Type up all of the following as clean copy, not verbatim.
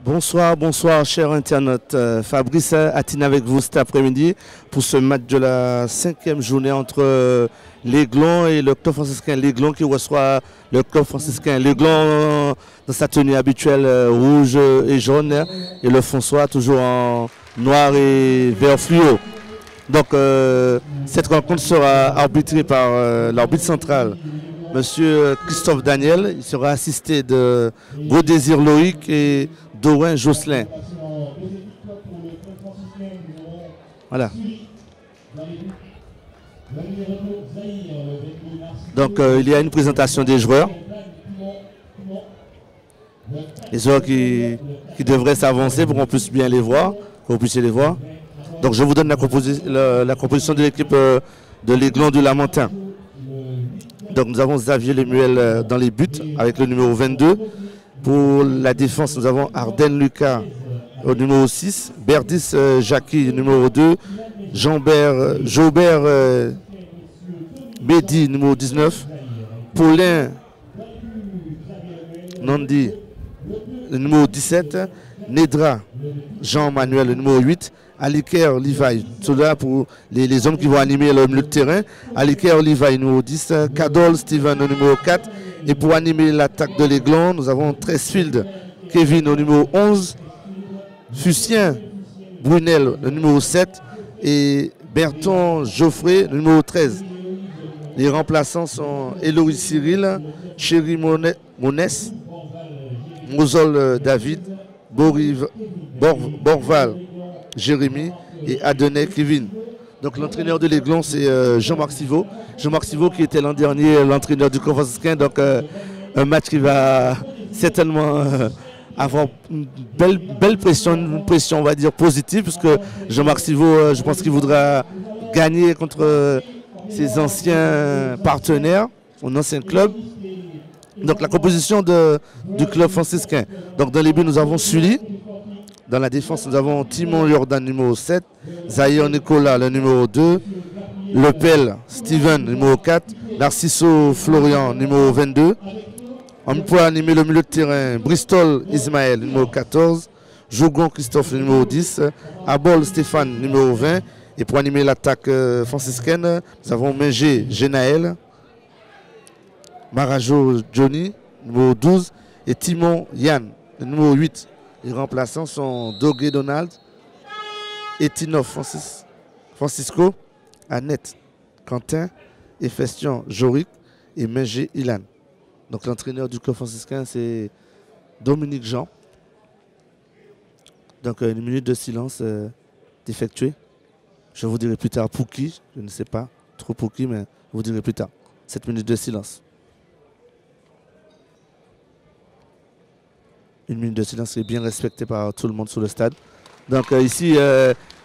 Bonsoir, bonsoir, chers internautes. Fabrice Atine avec vous cet après-midi pour ce match de la 5e journée entre l'Aiglon et le club franciscain l'Aiglon qui reçoit le club franciscain l'Aiglon dans sa tenue habituelle rouge et jaune et le François toujours en noir et vert fluo. Donc cette rencontre sera arbitrée par l'arbitre central, Monsieur Christophe Daniel. Il sera assisté de Gaudésir Loïc et Dorin Josselin. Voilà. Donc il y a une présentation des joueurs. Les joueurs qui devraient s'avancer pour qu'on puisse bien les voir, que vous puissiez les voir. Donc je vous donne la composition de l'équipe de l'Aiglon du Lamentin. Donc nous avons Xavier Lemuel dans les buts avec le numéro 22. Pour la défense, nous avons Arden Lucas au numéro 6, Berdis Jackie numéro 2, Jobert Bédi numéro 19, Paulin Nandi le numéro 17, Nedra Jean-Manuel le numéro 8, Aliker Levi, cela pour les hommes qui vont animer le milieu de terrain, Aliker Levi numéro 10, Cadol Steven au numéro 4, et pour animer l'attaque de l'Aiglon, nous avons Tresfield Kevin au numéro 11, Fucien Brunel le numéro 7 et Berton Geoffrey le numéro 13. Les remplaçants sont Eloïse Cyril, Chéri Monès, Mosol David, Borval Jérémy et Adenay Kevin. Donc l'entraîneur de l'Aiglon, c'est Jean-Marc Sivot. Jean-Marc Sivot qui était l'an dernier l'entraîneur du club franciscain. Donc un match qui va certainement avoir une belle pression, une pression on va dire positive, parce que Jean-Marc Sivot, je pense qu'il voudra gagner contre ses anciens partenaires, son ancien club. Donc la composition du club franciscain. Donc dans les buts, nous avons Sully. Dans la défense, nous avons Timon Jordan, numéro 7, Zahir Nicolas, le numéro 2, Lepel Steven, numéro 4, Narciso Florian, numéro 22. On peut animer le milieu de terrain, Bristol Ismaël, numéro 14, Jougon Christophe, le numéro 10, Abol Stéphane, numéro 20. Et pour animer l'attaque franciscaine, nous avons Mengé Genaël, Marajo Johnny, numéro 12, et Timon Yann, le numéro 8. Les remplaçants sont Dogué Donald, Etino Francisco, Annette Quentin, Efestion Joric et Mengé Ilan. Donc l'entraîneur du club franciscain, c'est Dominique Jean. Donc une minute de silence d'effectuer. Je vous dirai plus tard pour qui, je ne sais pas trop pour qui, mais je vous dirai plus tard. 7 minutes de silence. Une minute de silence est bien respectée par tout le monde sur le stade. Donc ici,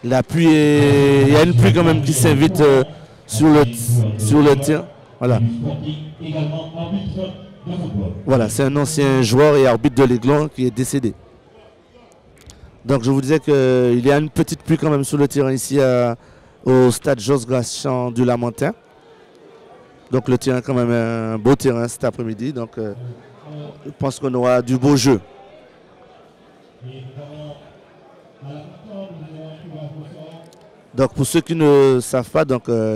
la pluie il y a une pluie quand même qui s'invite sur le terrain. Voilà. Voilà, c'est un ancien joueur et arbitre de l'Aiglon qui est décédé. Donc je vous disais qu'il y a une petite pluie quand même sur le terrain ici au stade Jos Gratian du Lamentin. Donc le terrain quand même un beau terrain cet après-midi. Donc je pense qu'on aura du beau jeu. Donc pour ceux qui ne savent pas,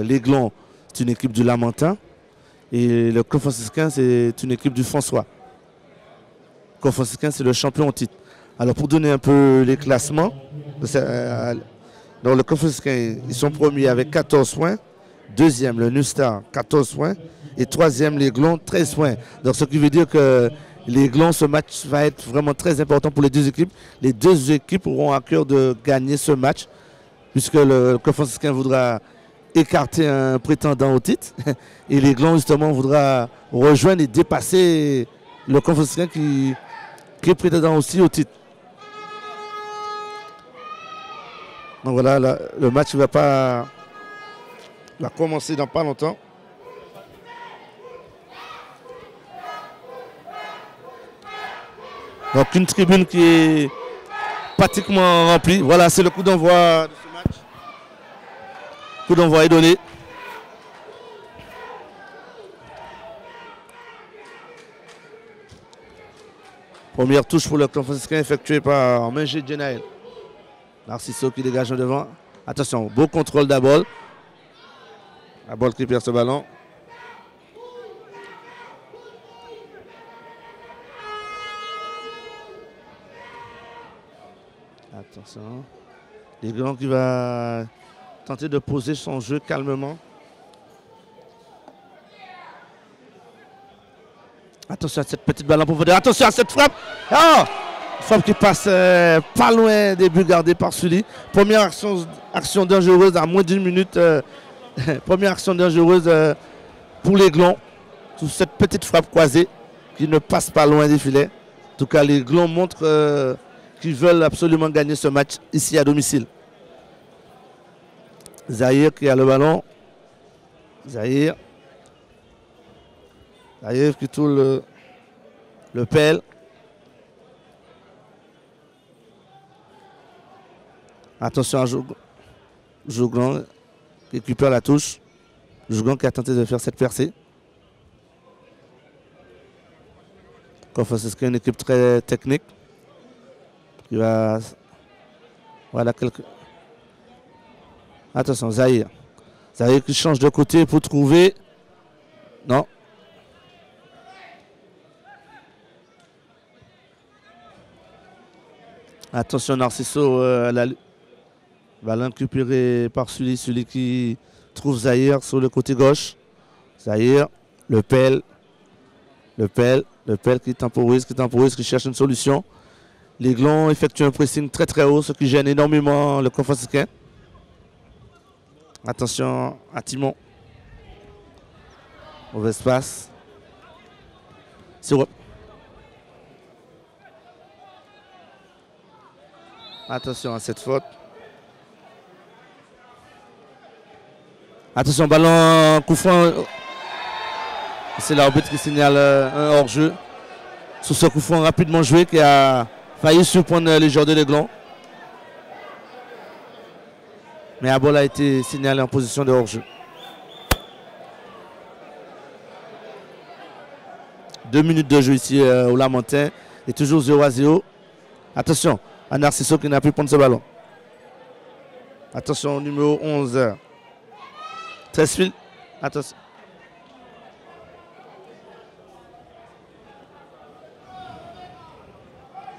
l'Aiglon c'est une équipe du Lamentin et le club franciscain c'est une équipe du François. Le club franciscain c'est le champion au titre. Alors pour donner un peu les classements, donc le club franciscain ils sont premiers avec 14 points, deuxième le New Star 14 points et troisième l'Aiglon 13 points. Donc ce qui veut dire que l'Aiglon, ce match va être vraiment très important pour les deux équipes. Les deux équipes auront à cœur de gagner ce match, puisque le club franciscain voudra écarter un prétendant au titre. Et l'Aiglon, justement, voudra rejoindre et dépasser le club franciscain qui est prétendant aussi au titre. Donc voilà, le match va commencer dans pas longtemps. Donc une tribune qui est pratiquement remplie. Voilà, c'est le coup d'envoi de ce match. Le coup d'envoi est donné. Première touche pour le club franciscain effectuée par Mengé Djenaël. Narciso qui dégage en devant. Attention, beau contrôle d'Abol. Abol qui perd ce ballon. Attention. L'Aiglon qui va tenter de poser son jeu calmement. Attention à cette petite balle en profondeur. Attention à cette frappe. Oh, frappe qui passe pas loin des buts gardés par Sully. Première action dangereuse à moins d'une minute. Première action dangereuse pour l'Aiglon. Sous cette petite frappe croisée qui ne passe pas loin des filets. En tout cas, l'Aiglon montre qu'ils veulent absolument gagner ce match ici à domicile. Zahir qui a le ballon. Zahir qui tourne le pelle. Attention à Jougan qui récupère la touche. Jougan qui a tenté de faire cette percée. C'est une équipe très technique. Qui va... Voilà quelques... Attention, Zahir. Zahir qui change de côté pour trouver... Non. Attention Narciso, ballon récupéré par celui qui trouve Zahir sur le côté gauche. Zahir, le pelle qui temporise, qui cherche une solution. L'Aiglon effectue un pressing très très haut, ce qui gêne énormément le club franciscain. Attention à Timon. Mauvais passe. Attention à cette faute. Attention, ballon coup franc. C'est l'arbitre qui signale un hors-jeu. Sous ce coup franc rapidement joué qui a failli surprendre les joueurs de l'Aiglon. Mais Abol a été signalé en position de hors-jeu. 2 minutes de jeu ici au Lamentin. Et toujours 0-0. Attention. À Narciso qui n'a pu prendre ce ballon. Attention au numéro 11. Tresfield. Attention.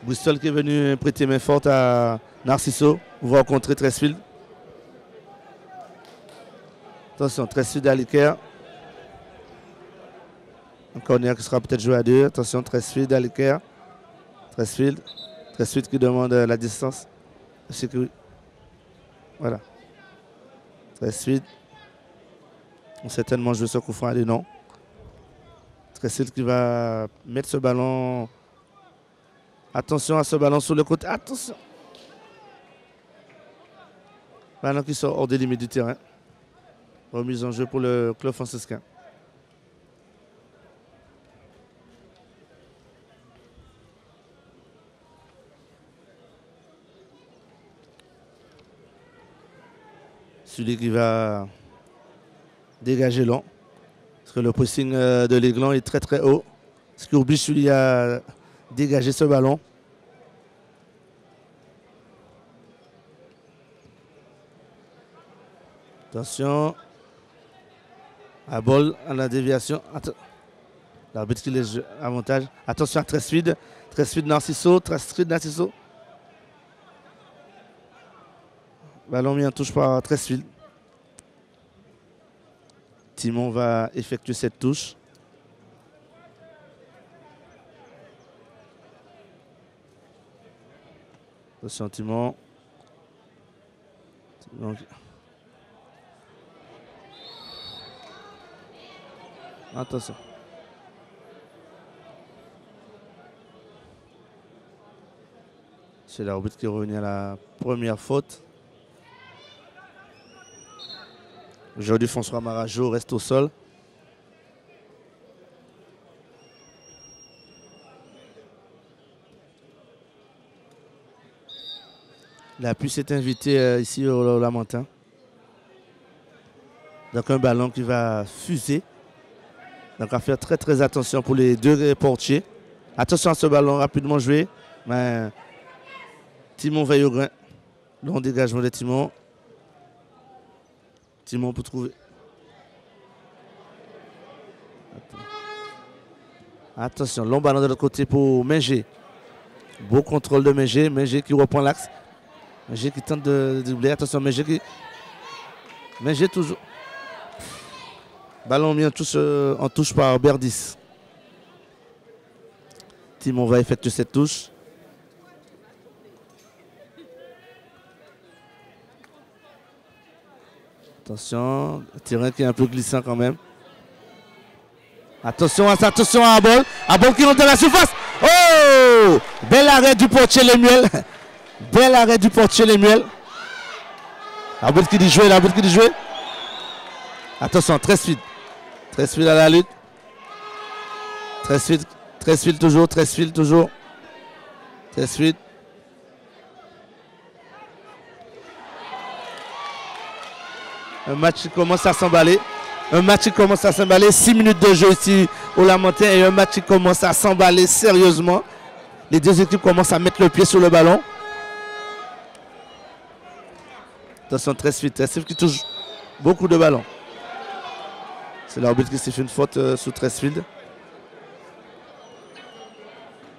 Bristol qui est venu prêter main forte à Narciso. Vous rencontrez Tresfield. Attention, Tresfield à l'équerre. Un corner qui sera peut-être joué à 2. Attention, Tresfield à l'équerre. Tresfield qui demande la distance. Voilà. Tresfield. On certainement jouer ce coup franc à des noms. Tresfield qui va mettre ce ballon. Attention à ce ballon sur le côté. Attention. Ballon qui sort hors des limites du terrain. Remise en jeu pour le club franciscain. Celui qui va dégager long. Parce que le pressing de l'Aiglon est très très haut. Ce qui oblige celui à dégager ce ballon. Attention. Abol à la déviation. L'arbitre qui laisse avantage. Attention à Tresfield. Tresfield Narciso. Ballon mis en touche par Tresfield. Timon va effectuer cette touche. Attention Timon. Attention. C'est l'arbitre qui est revenu à la première faute. Aujourd'hui, François Marajo reste au sol. L'appui s'est invité ici au Lamentin. Donc un ballon qui va fuser. Donc à faire très très attention pour les deux portiers. Attention à ce ballon rapidement joué. Mais Timon veille au grain. Long dégagement de Timon. Timon pour trouver. Attention, long ballon de l'autre côté pour Mengé. Beau contrôle de Mengé. Mengé qui reprend l'axe. Mengé qui tente de dribbler. Attention, Mengé qui. Mengé toujours. Ballon mis en touche par Berdis. Timon va effectuer cette touche. Attention, le terrain qui est un peu glissant quand même. Attention à Abol. Abol qui rentre dans la surface. Oh! Bel arrêt du portier Lemuel. Bel arrêt du portier Lemuel. L'arbitre qui dit jouer, l'arbitre qui dit jouer. Attention, très speed. Très speed à la lutte. Très speed toujours, très speed toujours. Très speed. Un match qui commence à s'emballer. Un match qui commence à s'emballer. 6 minutes de jeu ici au Lamentin et un match qui commence à s'emballer sérieusement. Les deux équipes commencent à mettre le pied sur le ballon. Attention, très speed qui touche beaucoup de ballons. C'est l'arbitre qui s'est fait une faute sous Tresfield.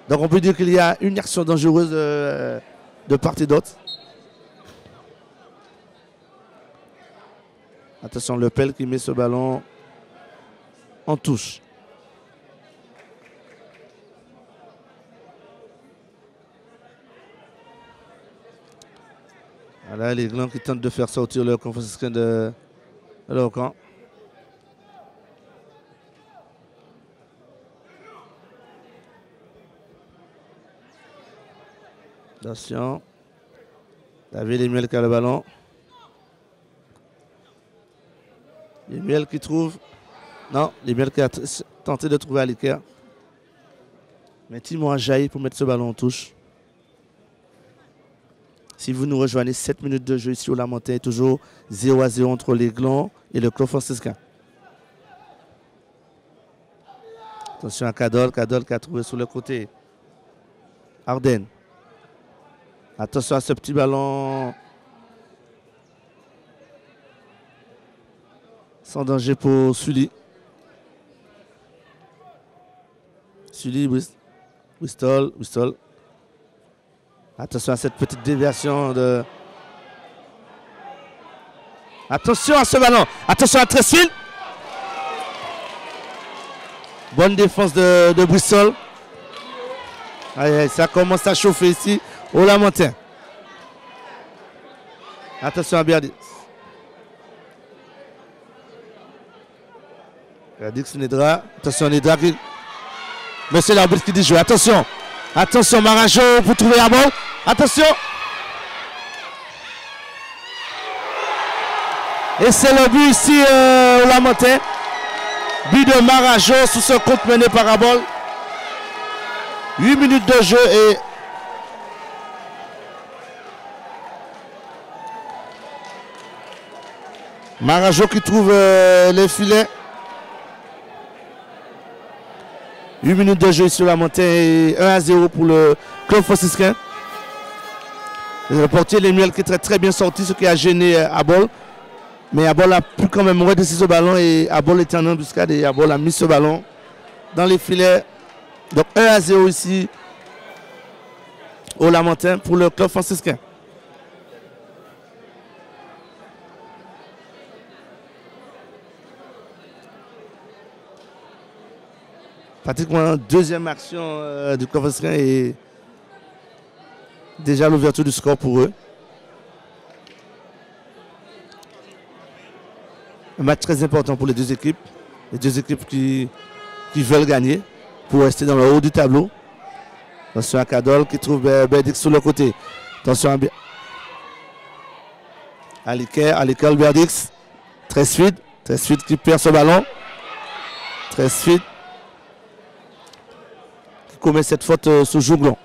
Donc on peut dire qu'il y a une action dangereuse de part et d'autre. Attention, Le Pel qui met ce ballon en touche. Voilà les Glands qui tentent de faire sortir leur confrère de leur camp. Attention. David Lemuel qui a le ballon. Lemuel qui trouve. Non, Lemuel qui a tenté de trouver Aliker. Mais Timon a jailli pour mettre ce ballon en touche. Si vous nous rejoignez, 7 minutes de jeu ici au Lamentin, toujours 0-0 entre les Glands et le club franciscain. Attention à Cadol qui a trouvé sur le côté. Arden. Attention à ce petit ballon. Sans danger pour Sully. Sully, Bristol. Attention à cette petite déviation de... Attention à ce ballon. Attention à Tresfield. Bonne défense de Bristol. Aïe, ça commence à chauffer ici au Lamentin. Attention à Berdix. Berdix Nedra. Attention Nedra qui... Monsieur l'arbitre qui dit jouer. Attention. Attention Marajo pour trouver la balle. Attention. Et c'est le but ici au Lamentin. But de Marajo sous ce compte mené par Abol. 8 minutes de jeu et Marajo qui trouve les filets. 8 minutes de jeu ici au Lamentin et 1-0 pour le club franciscain. Le portier Lemuel qui est très bien sorti, ce qui a gêné Abol. Mais Abol a pu quand même redresser ce ballon et Abol était en embuscade et Abol a mis ce ballon dans les filets. Donc 1-0 ici au Lamentin pour le club franciscain. Pratiquement deuxième action du club franciscain et déjà l'ouverture du score pour eux. Un match très important pour les deux équipes. Les deux équipes qui veulent gagner pour rester dans le haut du tableau. Attention à Cadol qui trouve Berdix sur le côté. Attention à Aliker Berdix. Très speed qui perd ce ballon. Très speed qui commet cette faute sur Jouglon.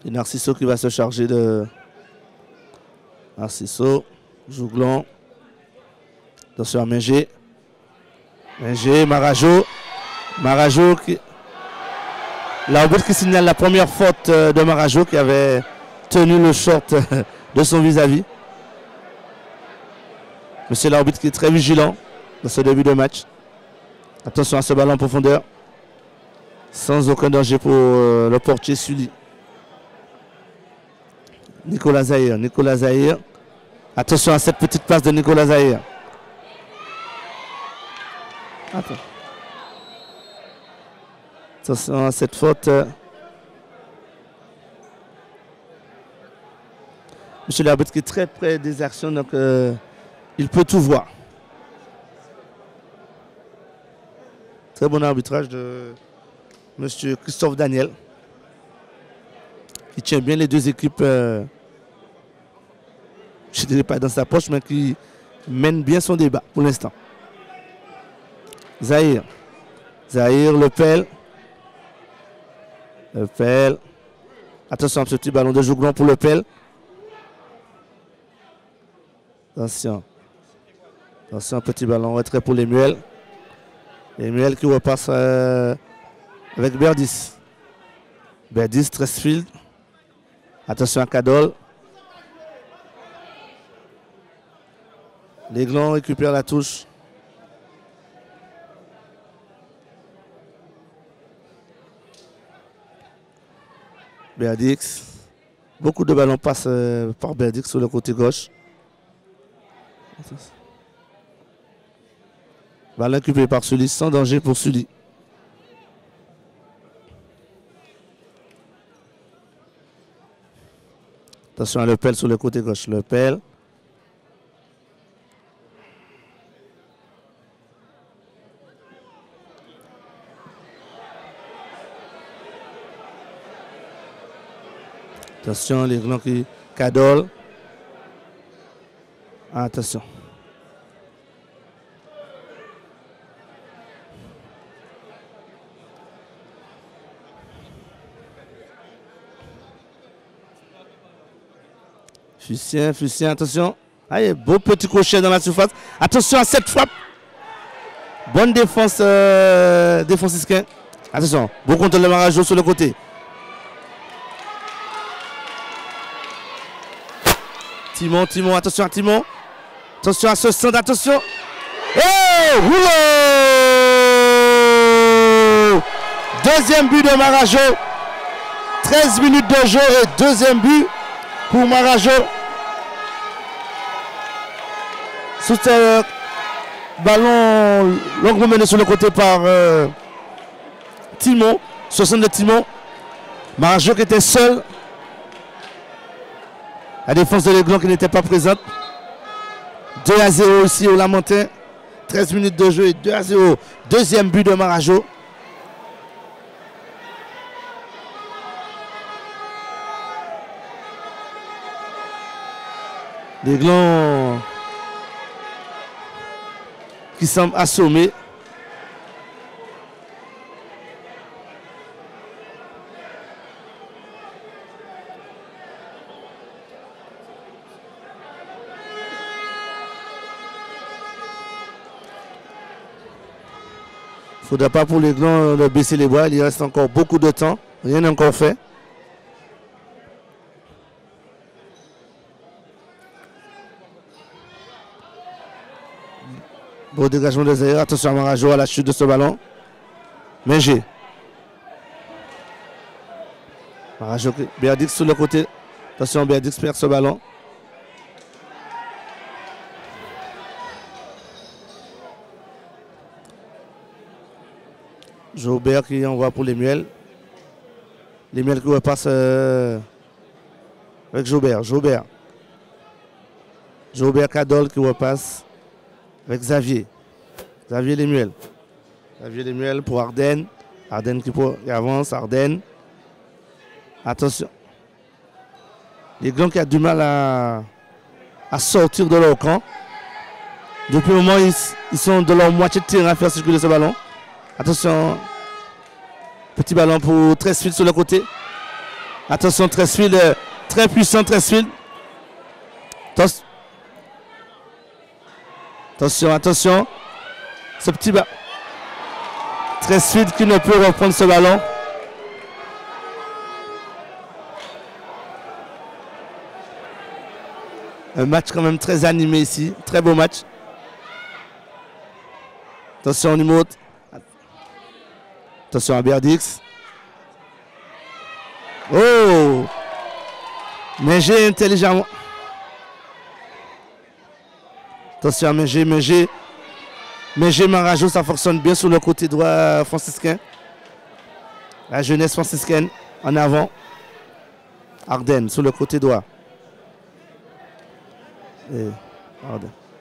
Et Narciso qui va se charger de Narciso, Jouglon. Attention à Mengé. Mengé, Marajo. Marajo qui... L'arbitre qui signale la première faute de Marajo qui avait tenu le short de son vis-à-vis. Monsieur l'arbitre qui est très vigilant dans ce début de match. Attention à ce ballon en profondeur. Sans aucun danger pour le portier Sully. Nicolas Zahir. Nicolas Zahir. Attention à cette petite passe de Nicolas Zahir. Attention à cette faute. Monsieur l'arbitre qui est très près des actions, donc il peut tout voir. Très bon arbitrage de monsieur Christophe Daniel, qui tient bien les deux équipes, je ne dirais pas dans sa poche, mais qui mène bien son débat pour l'instant. Zahir. Zahir, Lepel. Lepel. Attention à ce petit ballon de Jouglon pour Lepel. Attention. Attention, petit ballon retrait pour Lemuel. Lemuel qui repasse avec Berdis. Berdis, Tresfield. Attention à Cadol. L'Aiglon récupère la touche. Berdix. Beaucoup de ballons passent par Berdix sur le côté gauche. Ballon récupéré par Sully, sans danger pour Sully. Attention à Lepel sur le côté gauche. Lepel. Attention, les glands qui Cadol. Attention. Fussien, attention. Allez, beau petit crochet dans la surface. Attention à cette frappe. Bonne défense, défense isquin. Attention, beau contrôle de Marajo sur le côté. Timon, attention à Timon. Attention à ce centre, attention. Oh, rouleau. Deuxième but de Marajo. 13 minutes de jeu et deuxième but pour Marajo. Sous ce ballon longuement mené sur le côté par Timon. 60 de Timon. Marajo qui était seul. La défense de l'Aiglon qui n'était pas présente. 2-0 ici au Lamentin. 13 minutes de jeu et 2-0. Deuxième but de Marajo. L'Aiglon qui semble assommé. Il ne faudra pas pour l'Aiglon de baisser les bras. Il reste encore beaucoup de temps. Rien n'est encore fait. Beau dégagement de Zahir. Attention à Marajo à la chute de ce ballon. Mengé. Marajo, Berdix sur le côté. Attention, Berdix perd ce ballon. Jobert qui envoie pour Lemuel. Lemuel qui repasse avec Jobert. Jobert Cadol qui repasse avec Xavier. Xavier Lemuel. Xavier Lemuel pour Arden. Arden qui avance. Arden. Attention. Les Glands qui ont du mal à sortir de leur camp. Depuis le moment, ils sont de leur moitié de terrain à faire circuler ce ballon. Attention. Petit ballon pour Tresfield sur le côté. Attention, Tresfield, très puissant Tresfield. Attention, attention. Ce petit bas. Très suite qui ne peut reprendre ce ballon. Un match quand même très animé ici. Très beau match. Attention, numéro. Attention à Berdix. Oh! Mengé intelligemment. Attention à Mengé. Mengé Marajo, ça fonctionne bien sur le côté droit franciscain. La jeunesse franciscaine en avant. Arden sur le côté droit. Et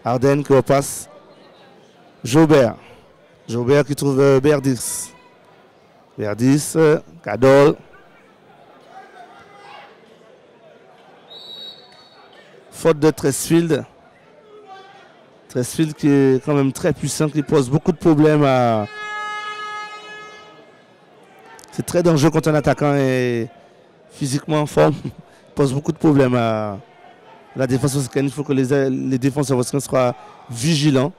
Arden qui repasse. Jobert qui trouve Berdix. Berdix, Cadol. Faute de Tresfield. Tresfield qui est quand même très puissant, qui pose beaucoup de problèmes à... C'est très dangereux quand un attaquant est physiquement en forme. Il pose beaucoup de problèmes à la défense africaine. Il faut que les défenseurs africains soient vigilants.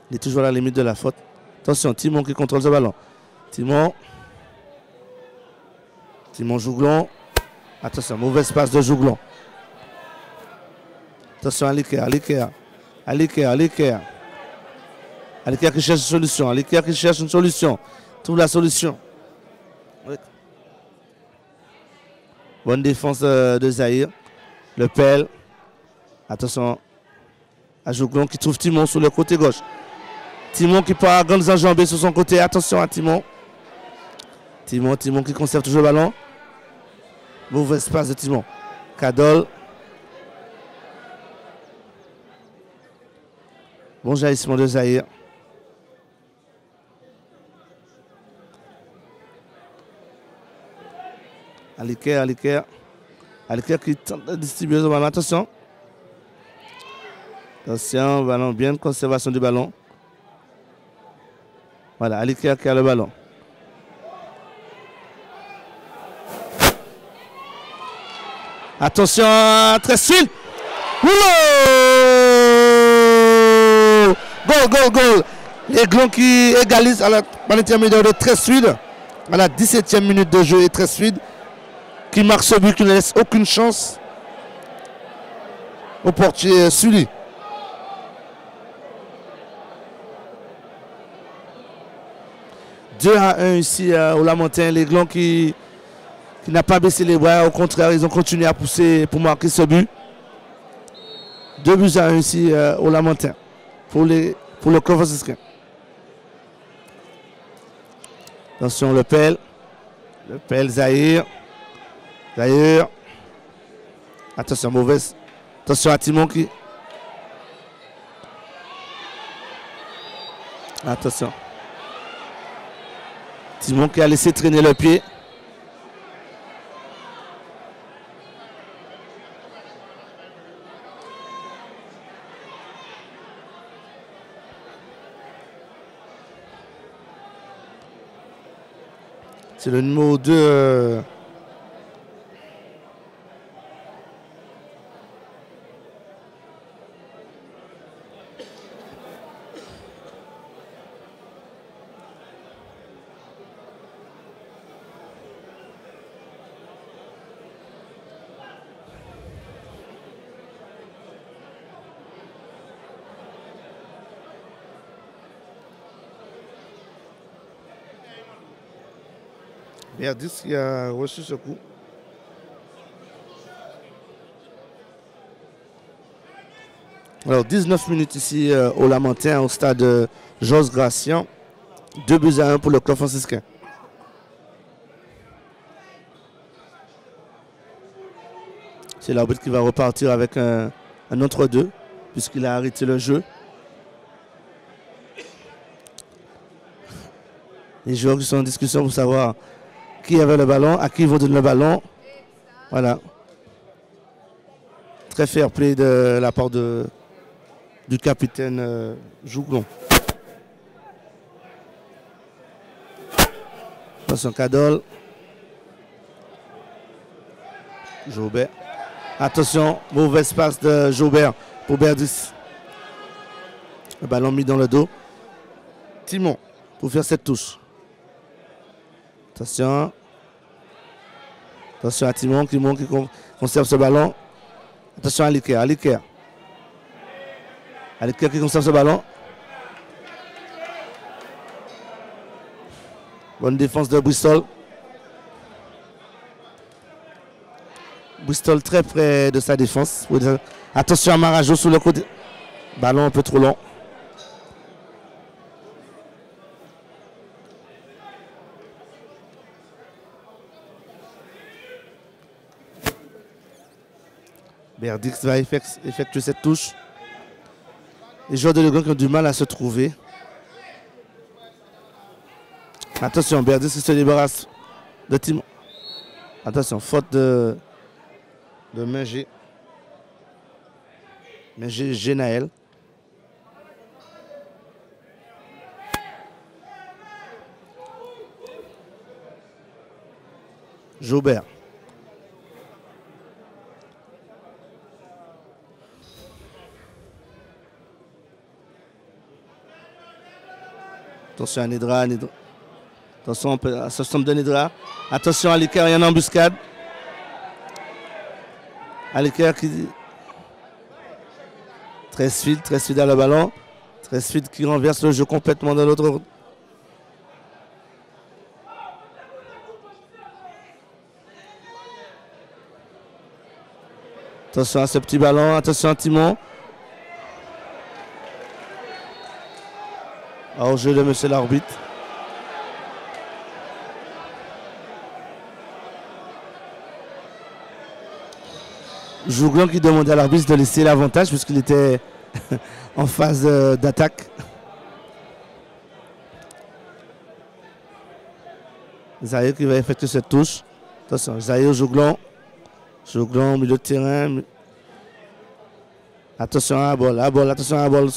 Il est toujours à la limite de la faute. Attention, Timon qui contrôle ce ballon. Timon Jouglon. Attention, mauvaise passe de Jouglon. Attention à Aliker qui cherche une solution. Aliker qui cherche une solution. Trouve la solution. Oui. Bonne défense de Zahir. Le pelle. Attention à Jouglon qui trouve Timon sur le côté gauche. Timon qui part à grandes enjambées sur son côté. Attention à Timon. Timon qui conserve toujours le ballon. Mauvais espace de Timon. Cadol. Bon jaillissement de Zahir. Aliker qui tente de distribuer le ballon. Attention. Attention, ballon, bien conservation du ballon. Voilà, Aliker qui a le ballon. Attention, Tresfield. Goal. Les Glons qui égalisent par l'intermédiaire de Tresfield à la 17e minute de jeu. Et Tresfield qui marque ce but qui ne laisse aucune chance au portier Sully. « 2-1 ici au Lamentin. Les Glons qui n'a pas baissé les bras. Au contraire, ils ont continué à pousser pour marquer ce but. 2-1 ici au Lamentin pour le club franciscain. Attention, le pelle Zahir. Attention, mauvaise. Attention à Timon qui. Attention. Timon qui a laissé traîner le pied. C'est le numéro 2. Berdix qui a reçu ce coup. Alors 19 minutes ici au Lamentin, au stade Jos Gracian. 2-1 pour le club franciscain. C'est l'arbitre qui va repartir avec un entre-deux, puisqu'il a arrêté le jeu. Les joueurs qui sont en discussion pour savoir qui avait le ballon, à qui ils vont donner le ballon. Voilà. Très fair play de la part du capitaine Jouglon. Attention, Cadol. Joubert. Attention, mauvaise passe de Joubert pour Berdis. Le ballon mis dans le dos. Timon pour faire cette touche. Attention. Attention à Timon qui conserve ce ballon. Attention à Aliker. Aliker qui conserve ce ballon. Bonne défense de Bristol. Bristol très près de sa défense. Attention à Marajo sur le côté. Ballon un peu trop long. Berdix va effectuer cette touche. Les joueurs de Legrand qui ont du mal à se trouver. Attention, Berdix qui se débarrasse de Timon. Attention, faute de Mengé. Mengé Genaël. Joubert. Attention à Nidra. Attention à ce somme de Nidra. Attention à Aliker, il y a une embuscade. Aliker qui... Très speed à le ballon. Très speed qui renverse le jeu complètement dans l'autre. Attention à ce petit ballon. Attention à Timon. Au jeu de monsieur l'arbitre. Jouglan qui demandait à l'arbitre de laisser l'avantage puisqu'il était en phase d'attaque. Zahir qui va effectuer cette touche. Attention, Zahir Jouglan. Jouglan au milieu de terrain. Attention à la balle, attention à la balle.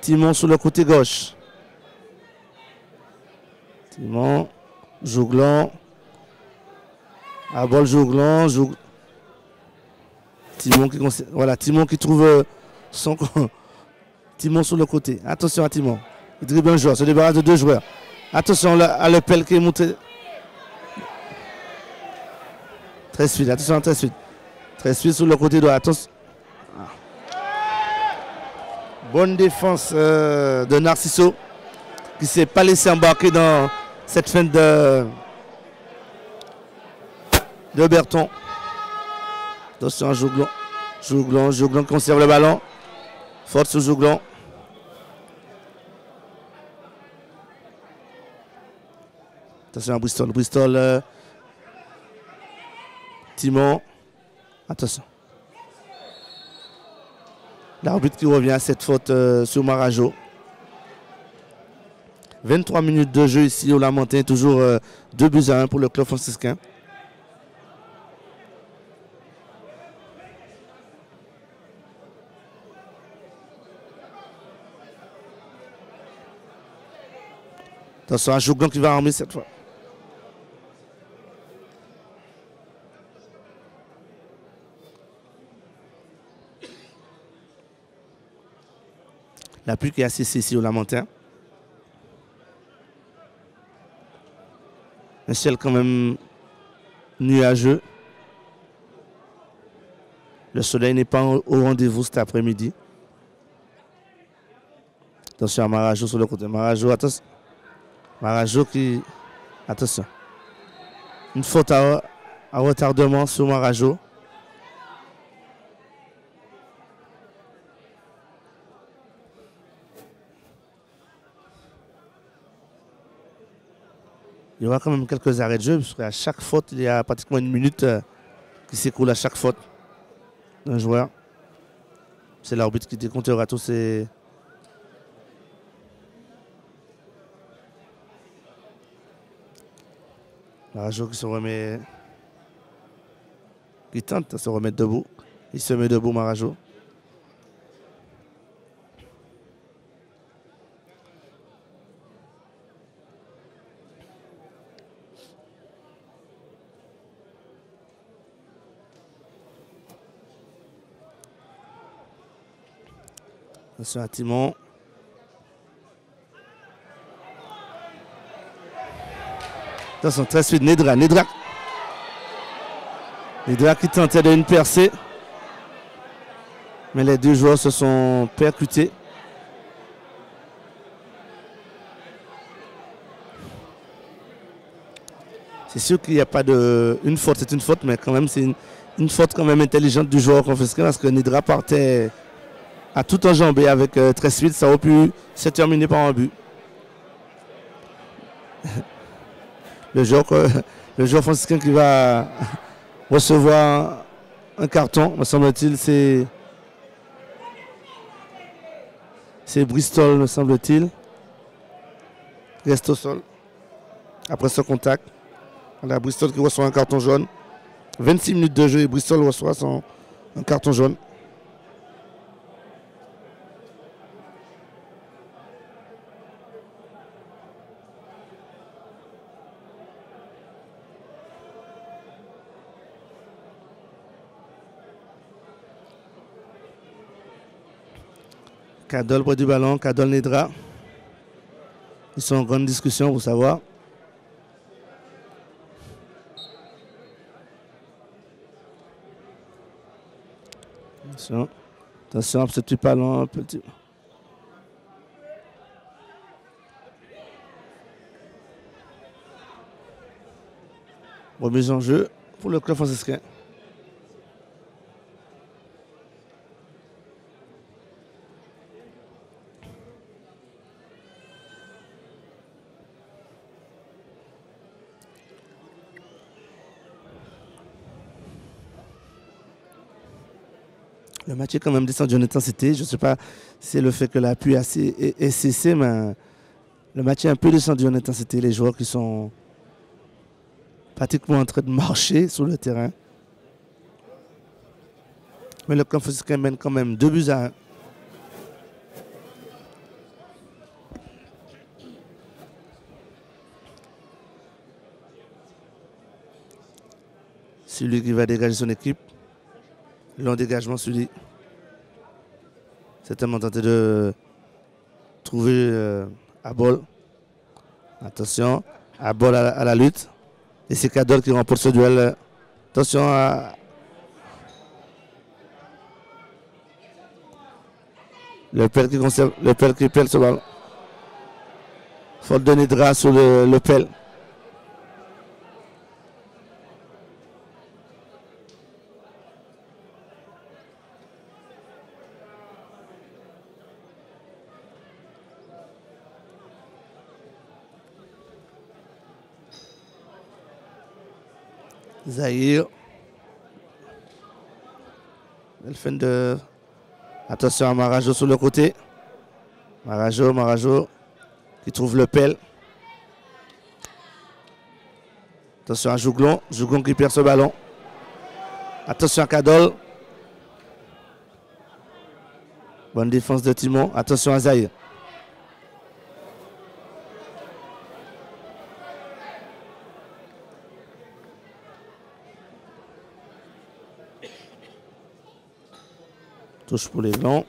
Timon sur le côté gauche. Timon, Jouglan. À balle Jouglan. Timon qui trouve son Timon sur le côté. Attention à Timon. Il dribble un joueur, se débarrasse de deux joueurs. Attention à le pelle qui est monté. Très suite, attention, très suite. Très suite sur le côté droit. Attention. Bonne défense de Narciso qui ne s'est pas laissé embarquer dans cette fin de Berton. Attention à Jouglan. Jouglan conserve le ballon. Faute sur Jouglan. Attention à Bristol. Timon. Attention. L'arbitre qui revient à cette faute sur Marajo. 23 minutes de jeu ici au Lamentin. Toujours 2-1 pour le club franciscain. Attention à Jouglan qui va armer cette fois. La pluie qui est assez ici au Lamentin. Un ciel quand même nuageux. Le soleil n'est pas au rendez-vous cet après-midi. Attention à Marajo sur le côté. Marajo, attention. Marajo qui... Attention. Une faute à retardement sur Marajo. Il y aura quand même quelques arrêts de jeu, parce qu'à chaque faute, il y a pratiquement une minute qui s'écoule à chaque faute d'un joueur. C'est l'arbitre qui décomptera tous ces... Marajo qui se remet... qui tente de se remettre debout. Il se met debout, Marajo. Attention à Timon. Attention, très suite, Nedra. Nedra qui tentait de une percée. Mais les deux joueurs se sont percutés. C'est sûr qu'il n'y a pas de... Une faute, c'est une faute, mais quand même, c'est une faute quand même intelligente du joueur confisqué parce que Nedra partait à tout enjambé avec très suite. Ça aurait pu se terminer par un but. Le joueur franciscain qui va recevoir un carton, me semble-t-il, c'est Bristol, me semble-t-il. Reste au sol. Après ce contact, on a Bristol qui reçoit un carton jaune. 26 minutes de jeu et Bristol reçoit un carton jaune. Cadol près du ballon, Cadol Nedra. Ils sont en grande discussion pour savoir. Attention, un petit ballon, un petit. Remise en jeu pour le club franciscain. Le match est quand même descendu en intensité. Je ne sais pas si c'est le fait que la pluie est cessée, mais le match est un peu descendu en intensité. Les joueurs qui sont pratiquement en train de marcher sur le terrain. Mais le club franciscain mène quand même 2-1. Celui qui va dégager son équipe. Long dégagement sur lui. Certainement tenté de trouver Abol. Attention, Abol à la lutte. Et c'est Cadol qui remporte ce duel. Attention à le pelle qui conserve, le pelle qui pèle ce ballon. Faute de Nedra sur le pelle. Zahir. Elle fait de... Attention à Marajo sur le côté. Marajo qui trouve le pelle. Attention à Jouglon. Jouglon qui perd ce ballon. Attention à Cadol. Bonne défense de Timon. Attention à Zahir. Touche pour les Blancs.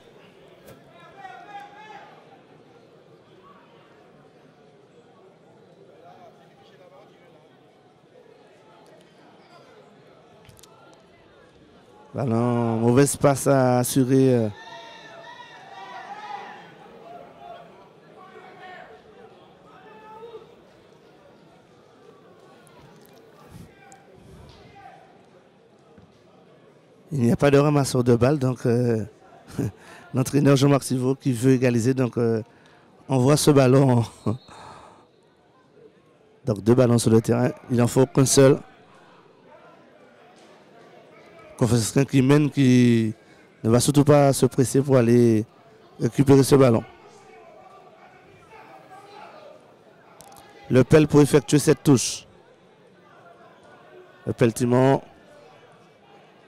Ballon, mauvaise passe à assurer. Il n'y a pas de ramasseur de balles, donc l'entraîneur Jean-Marc Sivot qui veut égaliser, donc on voit ce ballon. Donc 2 ballons sur le terrain, il n'en faut qu'un seul. Confession qui mène, qui ne va surtout pas se presser pour aller récupérer ce ballon. Le pelle pour effectuer cette touche. Le pelle Timon.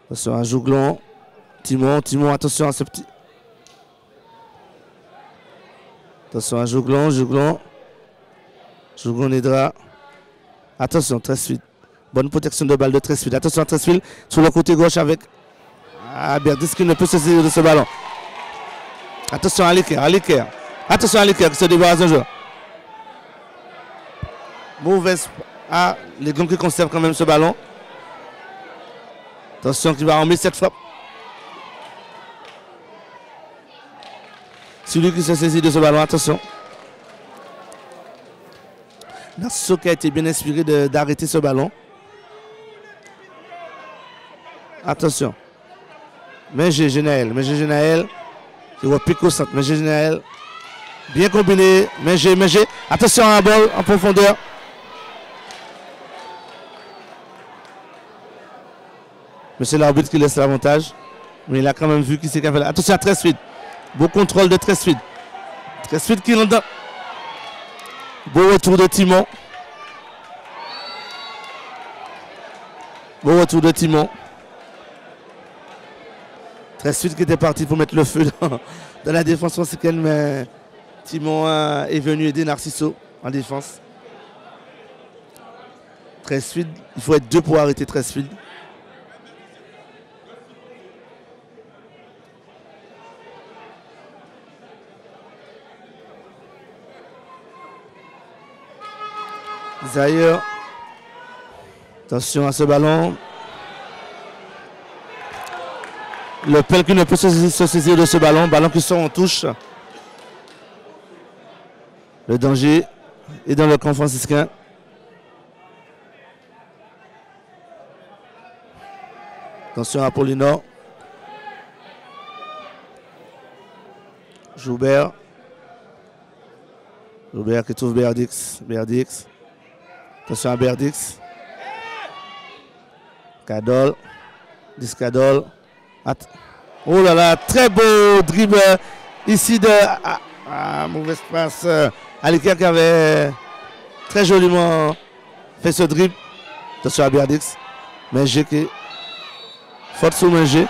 Attention à Jouglon. Timon, attention à ce petit. Attention à Jouglon, Jouglon Nedra. Attention, Tresfield. Bonne protection de balle de Tresfield. Attention à Tresfield sur le côté gauche avec Berdis qui ne peut se saisir de ce ballon. Attention à l'équerre, Attention à l'équerre qui se débarrasse d'un joueur. Mauvaise. Ah, les Glons qui conservent quand même ce ballon. Attention qui va remettre cette frappe. Celui qui se saisit de ce ballon, attention. Narciso qui a été bien inspiré d'arrêter ce ballon. Attention. Mais Genaël. Il va piquer au centre. Mais Genaël. Bien combiné. Mais attention à la balle en profondeur. Monsieur l'arbitre qui laisse l'avantage. Mais il a quand même vu qui c'est qui a fait là. Attention à Tresfid. Beau contrôle de Tresfid. Tresfid qui rentre. Beau retour de Timon. Tresfid qui était parti pour mettre le feu dans la défense franciscaine, mais Timon est venu aider Narciso en défense. Tresfid, il faut être deux pour arrêter Tresfid. Zahir. Attention à ce ballon. Le Pel qui ne peut se saisir de ce ballon. Ballon qui sort en touche. Le danger est dans le camp franciscain. Attention à Apollinaire. Joubert. Joubert qui trouve Berdix. Attention à Berdix. Cadol. Discadol. Oh là là, très beau dribble ici de... mauvaise passe. Aliker qui avait très joliment fait ce dribble. Attention à Berdix. Mengé qui... Faute sur Mengé.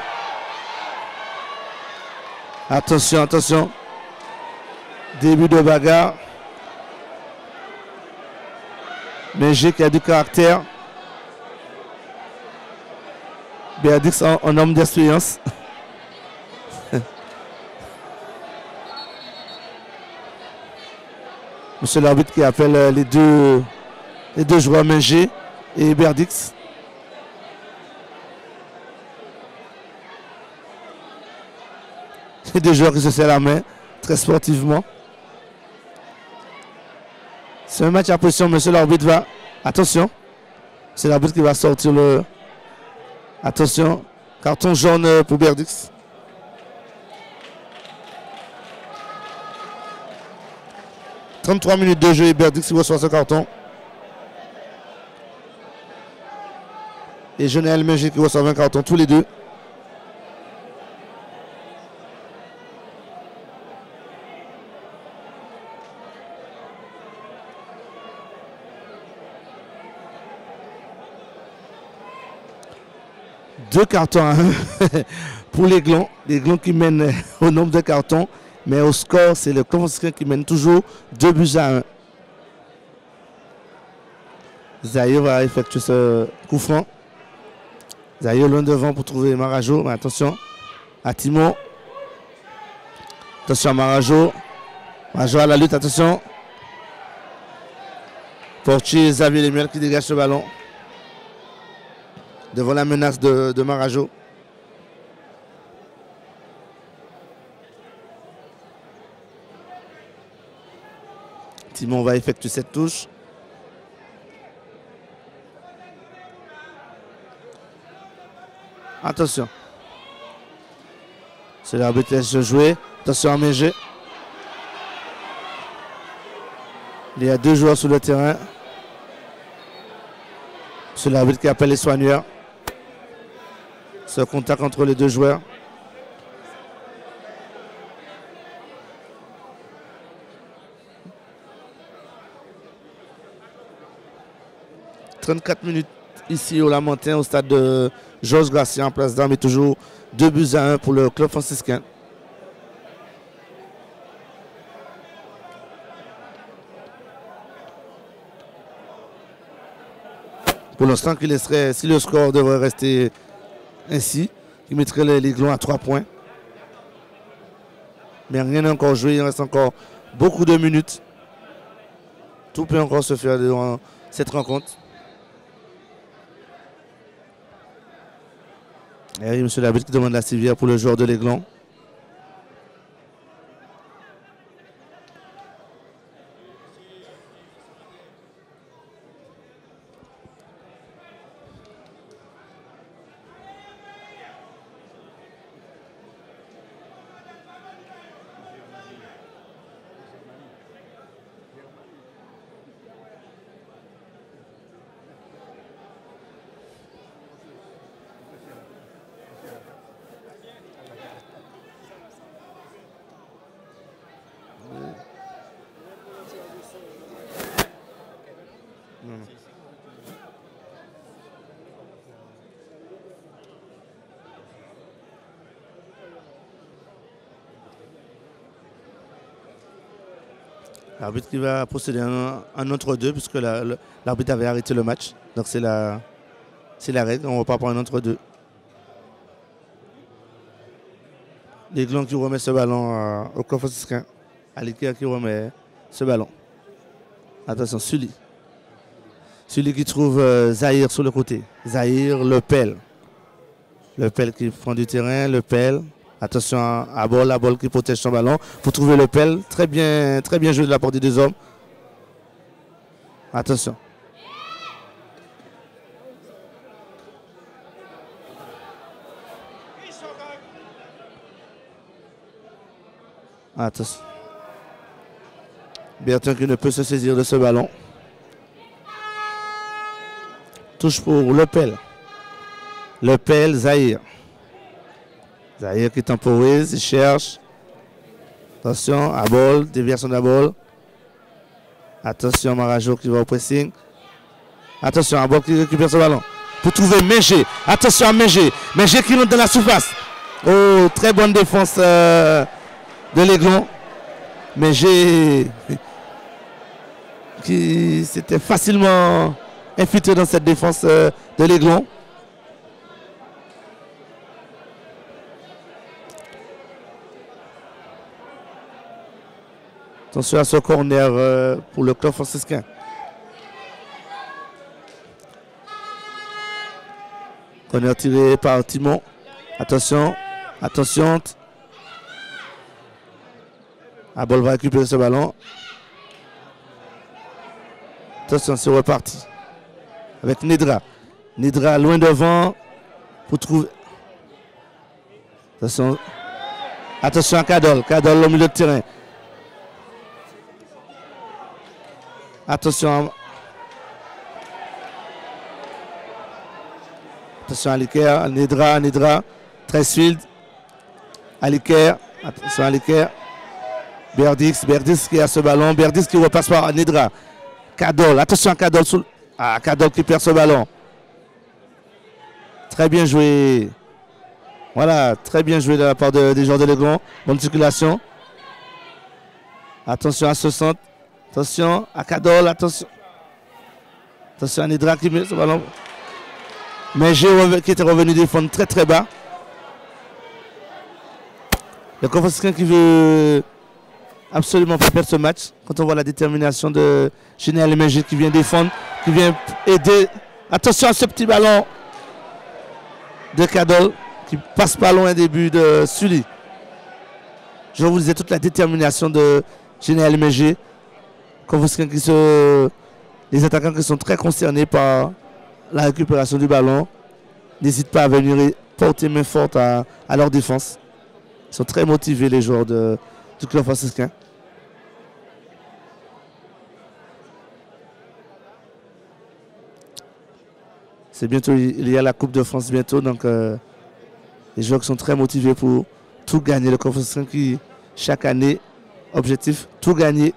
Attention. Début de bagarre. Mengé qui a du caractère. Berdix en homme d'expérience. Monsieur l'arbitre qui appelle les deux joueurs Mengé et Berdix. Les deux joueurs qui se serrent la main très sportivement. C'est un match à position. Monsieur l'arbitre va... Attention. C'est l'arbitre qui va sortir le... Attention. Carton jaune pour Berdix. « 33 minutes de jeu et Berdix qui reçoit ce carton. Et Genaël Mengé qui reçoit un carton, tous les deux. Deux cartons à 1 pour les Glons qui mènent au nombre de cartons, mais au score, c'est le camp franciscain qui mène toujours 2-1. Zahir va effectuer ce coup franc. Zahir loin devant pour trouver Marajo, mais attention à Timon. Attention à Marajo. Marajo à la lutte, attention. Portier Xavier Lemuel qui dégage ce ballon. Devant la menace de Marajo. Timon va effectuer cette touche. Attention. C'est l'arbitre qui laisse jouer. Attention à Mengé. Il y a deux joueurs sur le terrain. C'est l'arbitre qui appelle les soigneurs. Ce contact entre les deux joueurs. « 34 minutes ici au Lamentin, au stade de Georges Gracia en place d'Armes, et toujours 2-1 pour le club franciscain. Pour l'instant, qui laisserait, si le score devrait rester ainsi, il mettrait les Glons à 3 points. Mais rien n'est encore joué, il reste encore beaucoup de minutes. Tout peut encore se faire durant cette rencontre. Et oui, monsieur l'arbitre qui demande la civière pour le joueur de l'Aiglon. L'arbitre qui va procéder à un entre-deux puisque l'arbitre avait arrêté le match. Donc c'est la règle, on ne va pas prendre un entre-deux. L'Aiglon qui remet ce ballon au coffre franciscain. Aliker qui remet ce ballon. Attention, Sully. Sully qui trouve Zahir sur le côté. Zahir, Le Pelle. Le Pelle qui prend du terrain, Le Pelle. Attention à Bol, la Bol qui protège son ballon. Pour trouver Le Pelle. Très bien joué de la part des deux hommes. Attention. Attention. Bertin qui ne peut se saisir de ce ballon. Touche pour Le Pelle. Le Pelle, Zahir. Zahir qui temporise, il cherche. Attention, Abol, déviation d'Abol. Attention, Marajo qui va au pressing. Attention, Abol qui récupère ce ballon. Pour trouver Mengé. Attention à Mengé. Mengé qui rentre dans la surface. Oh, très bonne défense de l'Aiglon. Mengé qui s'était facilement infiltré dans cette défense de l'Aiglon. Attention à ce corner pour le club franciscain. Corner tiré par Timon. Attention. Attention. Abol va récupérer ce ballon. Attention, c'est reparti. Avec Nedra. Nedra loin devant. Pour trouver. Attention. Attention à Kadol. Kadol au milieu de terrain. Attention. Attention à Aliker. Nedra. Tresfield. Aliker. Attention à Aliker. Berdix qui a ce ballon. Berdix qui repasse par Nedra. Kadol. Attention à Kadol. Kadol qui perd ce ballon. Très bien joué. Voilà, très bien joué de la part des joueurs de l'Aiglon. Bonne circulation. Attention à ce centre. Attention à Kadol. Attention. Attention à Nedra qui met ce ballon. Mais Géo qui était revenu défendre très très bas. Le Confosquin qui veut absolument pas perdre ce match. Quand on voit la détermination de Général Mengé qui vient défendre, qui vient aider. Attention à ce petit ballon de Kadol qui passe pas loin des buts de Sully. Je vous disais toute la détermination de Général Mengé. Les attaquants qui sont très concernés par la récupération du ballon n'hésitent pas à venir porter main forte à leur défense. Ils sont très motivés, les joueurs du club franciscain. C'est bientôt, il y a la Coupe de France bientôt, donc les joueurs qui sont très motivés pour tout gagner. Le club franciscain qui, chaque année, objectif, tout gagner.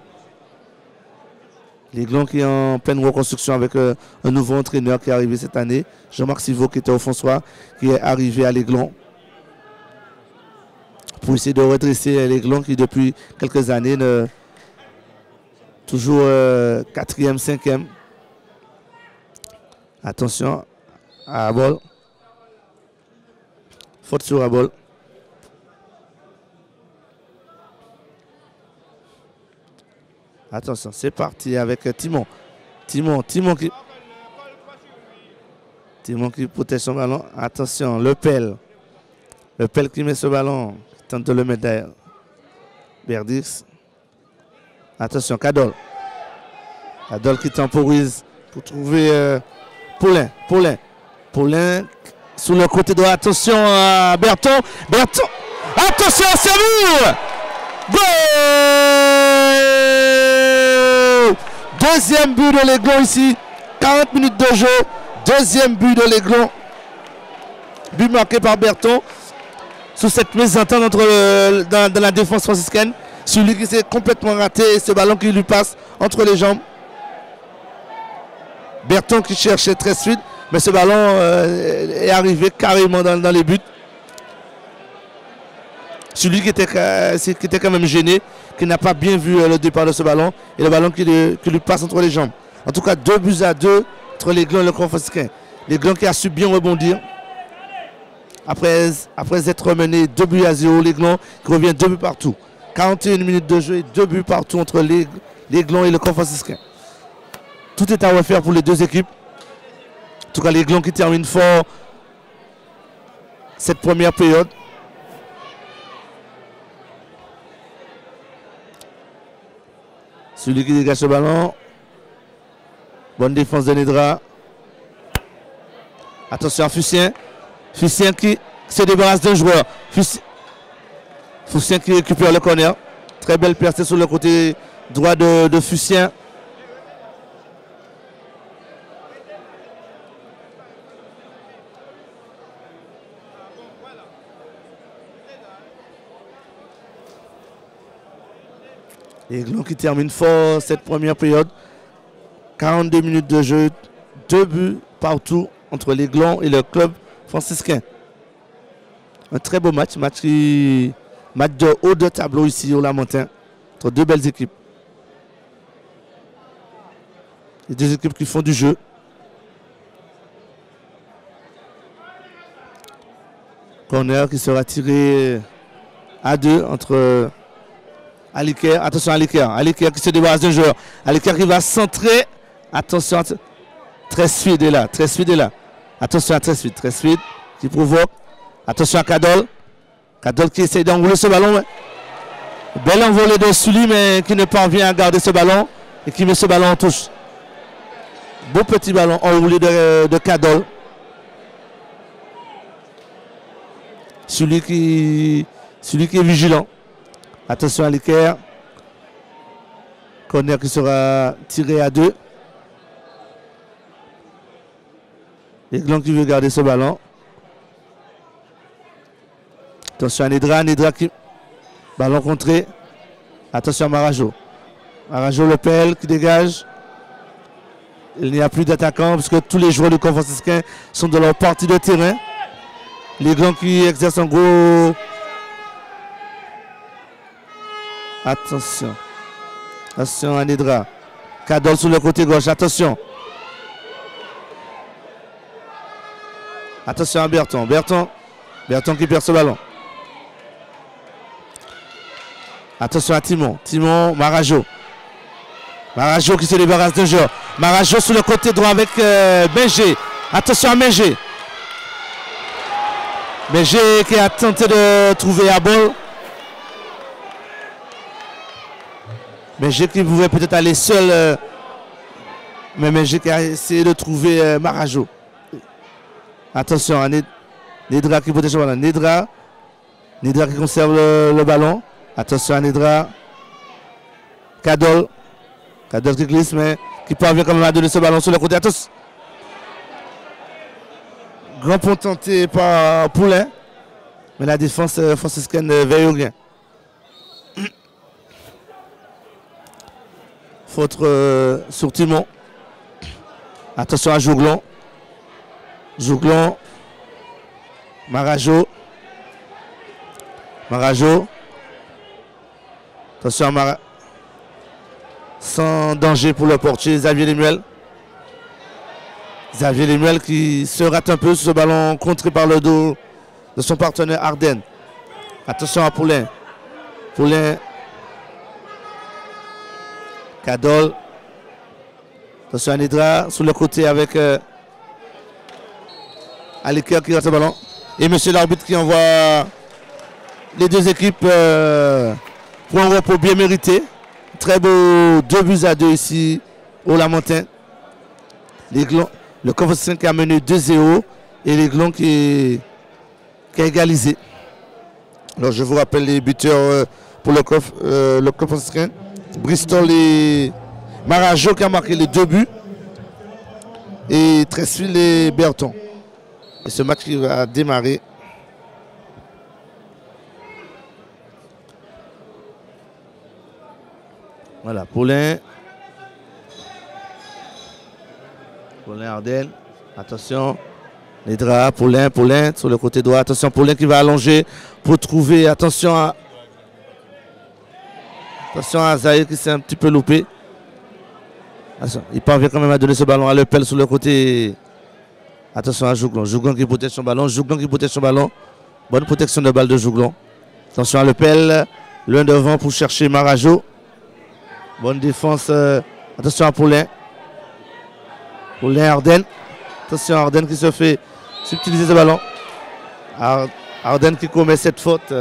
L'Aiglon qui est en pleine reconstruction avec un nouveau entraîneur qui est arrivé cette année, Jean-Marc Sivo qui était au François, qui est arrivé à l'Aiglon pour essayer de redresser l'Aiglon qui depuis quelques années toujours 4e, 5e. Attention à Abol. Faute sur Abol. Attention, c'est parti avec Timon. Timon qui protège son ballon. Attention, Le Pel qui met ce ballon. Tente de le mettre derrière. Berdix. Attention, Cadol qui temporise pour trouver Paulin sur le côté droit. Attention à Berton. Attention, c'est vous. Goal! Deuxième but de l'Aiglon ici. 40 minutes de jeu. Deuxième but de l'Aiglon. But marqué par Berton. Sous cette mésentente dans la défense franciscaine. Celui qui s'est complètement raté. Ce ballon qui lui passe entre les jambes. Berton qui cherchait très suite. Mais ce ballon est arrivé carrément dans les buts. Celui qui était quand même gêné, qui n'a pas bien vu le départ de ce ballon. Et le ballon qui lui passe entre les jambes. En tout cas, 2-2 entre l'Aiglon et le Club franciscain. L'Aiglon qui a su bien rebondir. Après être mené 2-0, l'Aiglon qui revient 2 buts partout. 41 minutes de jeu et 2 buts partout entre l'Aiglon et le Club franciscain. Tout est à refaire pour les deux équipes. En tout cas, l'Aiglon qui termine fort cette première période. Celui qui dégage le ballon. Bonne défense de Nedra. Attention à Fussien. Fussien qui se débarrasse d'un joueur. Fussien qui récupère le corner. Très belle percée sur le côté droit de Fussien. L'Aiglon qui termine fort cette première période. 42 minutes de jeu, 2 buts partout entre l'Aiglon et le Club franciscain. Un très beau match, match de haut de tableau ici au Lamentin, entre deux belles équipes. Les deux équipes qui font du jeu. Corner qui sera tiré à 2 entre Aliker. Attention à Aliker qui se débarrasse d'un joueur. Aliker qui va centrer. Attention, très speed est là. Attention à très speed qui provoque. Attention à Cadol. Cadol qui essaie d'enrouler ce ballon. Belle envolée de Sully, mais qui ne parvient à garder ce ballon et qui met ce ballon en touche. Beau petit ballon enroulé de Cadol. Celui qui est vigilant. Attention à Aliker. Corner qui sera tiré à 2. L'Aiglon qui veut garder ce ballon. Attention à Nedra qui... Ballon contré. Attention à Marajo. Marajo Le Pel qui dégage. Il n'y a plus d'attaquants parce que tous les joueurs du Club franciscain sont de leur partie de terrain. L'Aiglon qui exerce un gros... Attention. Attention à Nedra. Cadol sur le côté gauche. Attention. Attention à Berton. Berton qui perd ce ballon. Attention à Timon, Marajo. Marajo qui se débarrasse d'un joueur. Marajo sur le côté droit avec Benger. Attention à Benger. Benger qui a tenté de trouver à bol. Benger qui pouvait peut-être aller seul. Mais Benger qui a essayé de trouver Marajo. Attention à Nedra qui protège le ballon. Nedra qui conserve le ballon. Attention à Nedra. Cadol qui glisse, mais qui parvient quand même à donner ce ballon sur le côté. Attention. Grand pont tenté par Poulain. Mais la défense franciscaine veille au gain. Faute sur Timon. Attention à Jouglon. Marajo. Attention à Marajo. Sans danger pour le portier, Xavier Lemuel. Qui se rate un peu sur ce ballon contré par le dos de son partenaire Arden. Attention à Poulain. Kadol. Attention à Nidra sur le côté avec Aliker qui rate le ballon. Et monsieur l'arbitre qui envoie les deux équipes pour un repos bien mérité. Très beau 2-2 ici au Lamentin. L'Aiglon, le Conference 5 a mené 2-0 et l'Aiglon qui a égalisé. Alors je vous rappelle les buteurs pour le Conference 5. Bristol et Marajo qui a marqué les 2 buts. Et Tresville et Berton. Et ce match qui va démarrer. Voilà, Paulin. Paulin Ardenne. Attention. Les draps, Paulin sur le côté droit. Attention, Paulin qui va allonger pour trouver. Attention à Zahir qui s'est un petit peu loupé. Attention, il parvient quand même à donner ce ballon à Lepel sur le côté. Attention à Jouglon. Jouglon qui protège son ballon. Bonne protection de balle de Jouglon. Attention à Lepel. Loin devant pour chercher Marajo. Bonne défense. Attention à Paulin. Paulin Ardenne. Attention à Ardenne qui se fait subtiliser ce ballon. Ardenne qui commet cette faute.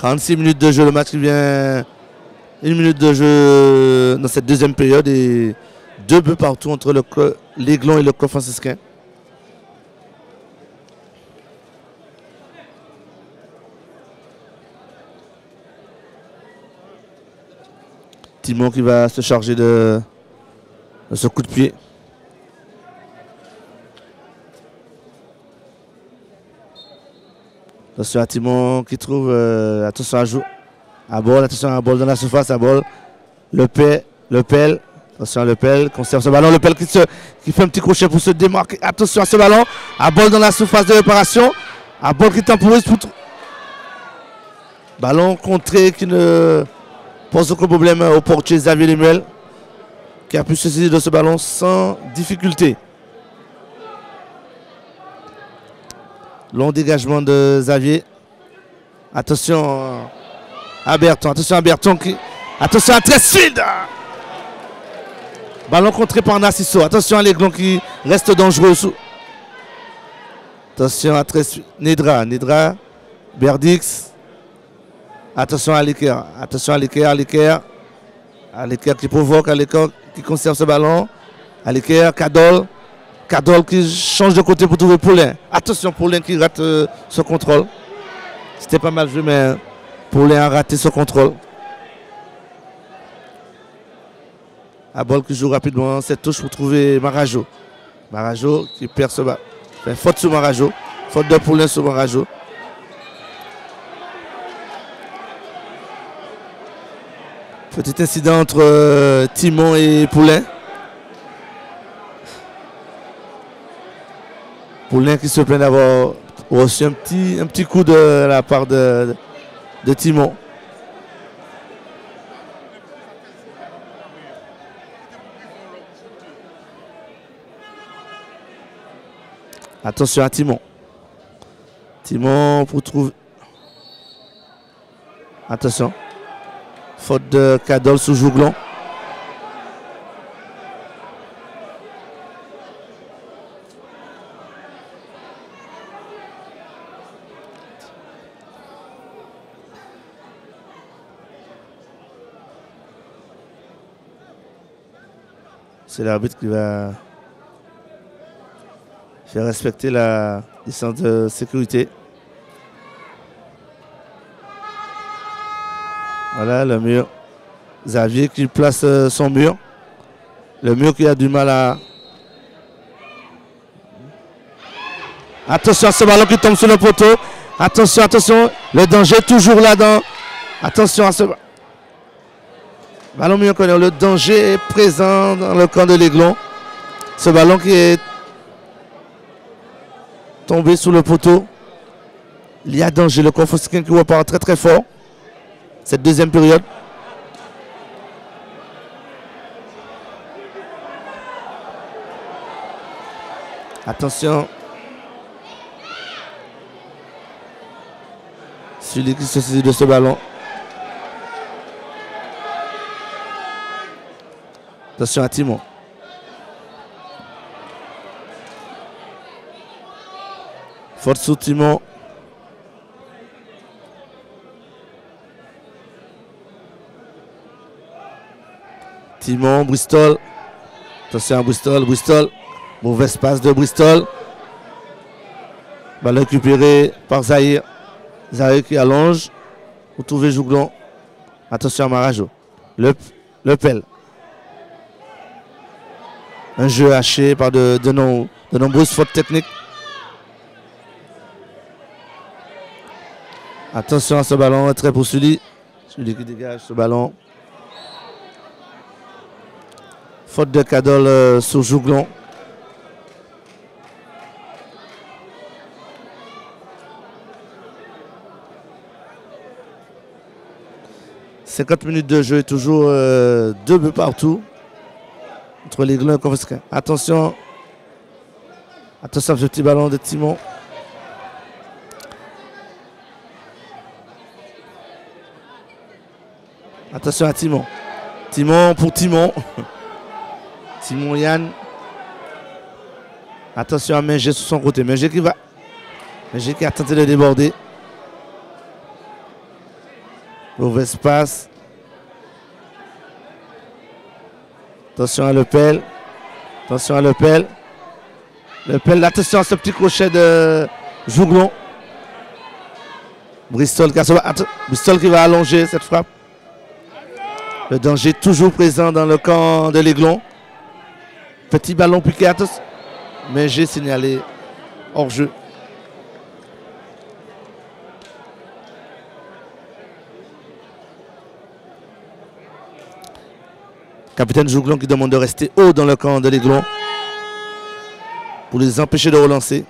« 46 minutes de jeu, le match qui vient. 1 minute de jeu dans cette deuxième période et 2 buts partout entre l'Aiglon et le Club franciscain. Timon qui va se charger de ce coup de pied. Attention à Timon qui trouve. Attention à Ball. Attention à Ball dans la surface. À Ball. Le Pel. Attention à Le Pel. Conserve ce ballon. Le Pel qui fait un petit crochet pour se démarquer. Attention à ce ballon. À Ball dans la surface de réparation. À Ball qui temporise pour. Ballon contré qui ne pose aucun problème au portier Xavier Lemuel qui a pu se saisir de ce ballon sans difficulté. Long dégagement de Xavier. Attention à Berton. Attention à Berton qui. Attention à Tresville. Ballon contré par Nassisso. Attention à l'Aiglon qui reste dangereux. Attention à Tresville. Nidra. Berdix. Attention à Liker. Attention à Liker. Liker qui provoque. Liker qui conserve ce ballon. Liker. Kadol qui change de côté pour trouver Paulin. Attention, Paulin qui rate ce contrôle. C'était pas mal joué, mais Paulin a raté ce contrôle. Abol qui joue rapidement cette touche pour trouver Marajo. Marajo qui perd ce ballon. Faute sur Marajo. Faute de Paulin sur Marajo. Petit incident entre Timon et Paulin. Paulin qui se plaint d'avoir reçu un petit coup de la part de Timon. Attention à Timon. Timon pour trouver. Attention. Faute de Kadol sous Jouglon. C'est l'arbitre qui va faire respecter la distance de sécurité. Voilà le mur. Xavier qui place son mur. Le mur qui a du mal à... Attention à ce ballon qui tombe sur le poteau. Attention, attention. Le danger est toujours là-dedans. Attention à ce ballon mieux connu. Le danger est présent dans le camp de l'Aiglon. Ce ballon qui est tombé sous le poteau. Il y a danger. Le Confucicain qui repart très très fort. Cette deuxième période. Attention. Celui qui se saisit de ce ballon. Attention à Timon. Faute sous Timon. Timon, Bristol. Attention à Bristol. Bristol. Mauvaise passe de Bristol. Ballon récupéré par Zahir. Zahir qui allonge. Vous trouvez Jouglon. Attention à Marajo. Le pelle. Un jeu haché par de nombreuses fautes techniques. Attention à ce ballon. Très pour Sully. Sully qui dégage ce ballon. Faute de Cadol sur Jouglon. « 50 minutes de jeu, toujours 2 buts partout entre les Glons et Convesquin. Attention. Attention à ce petit ballon de Timon. Attention à Timon. Timon pour Timon. Timon Yann. Attention à Mengé sur son côté. Mengé qui va. Mengé qui a tenté de déborder. Mauvaise passe. Attention à Lepel. Attention à Lepel. Lepel, attention à ce petit crochet de Jouglon. Bristol qui va allonger cette frappe. Le danger toujours présent dans le camp de l'Aiglon. Petit ballon piqué, attention. Mais j'ai signalé hors jeu. Capitaine Jouglon qui demande de rester haut dans le camp de l'Aiglon pour les empêcher de relancer.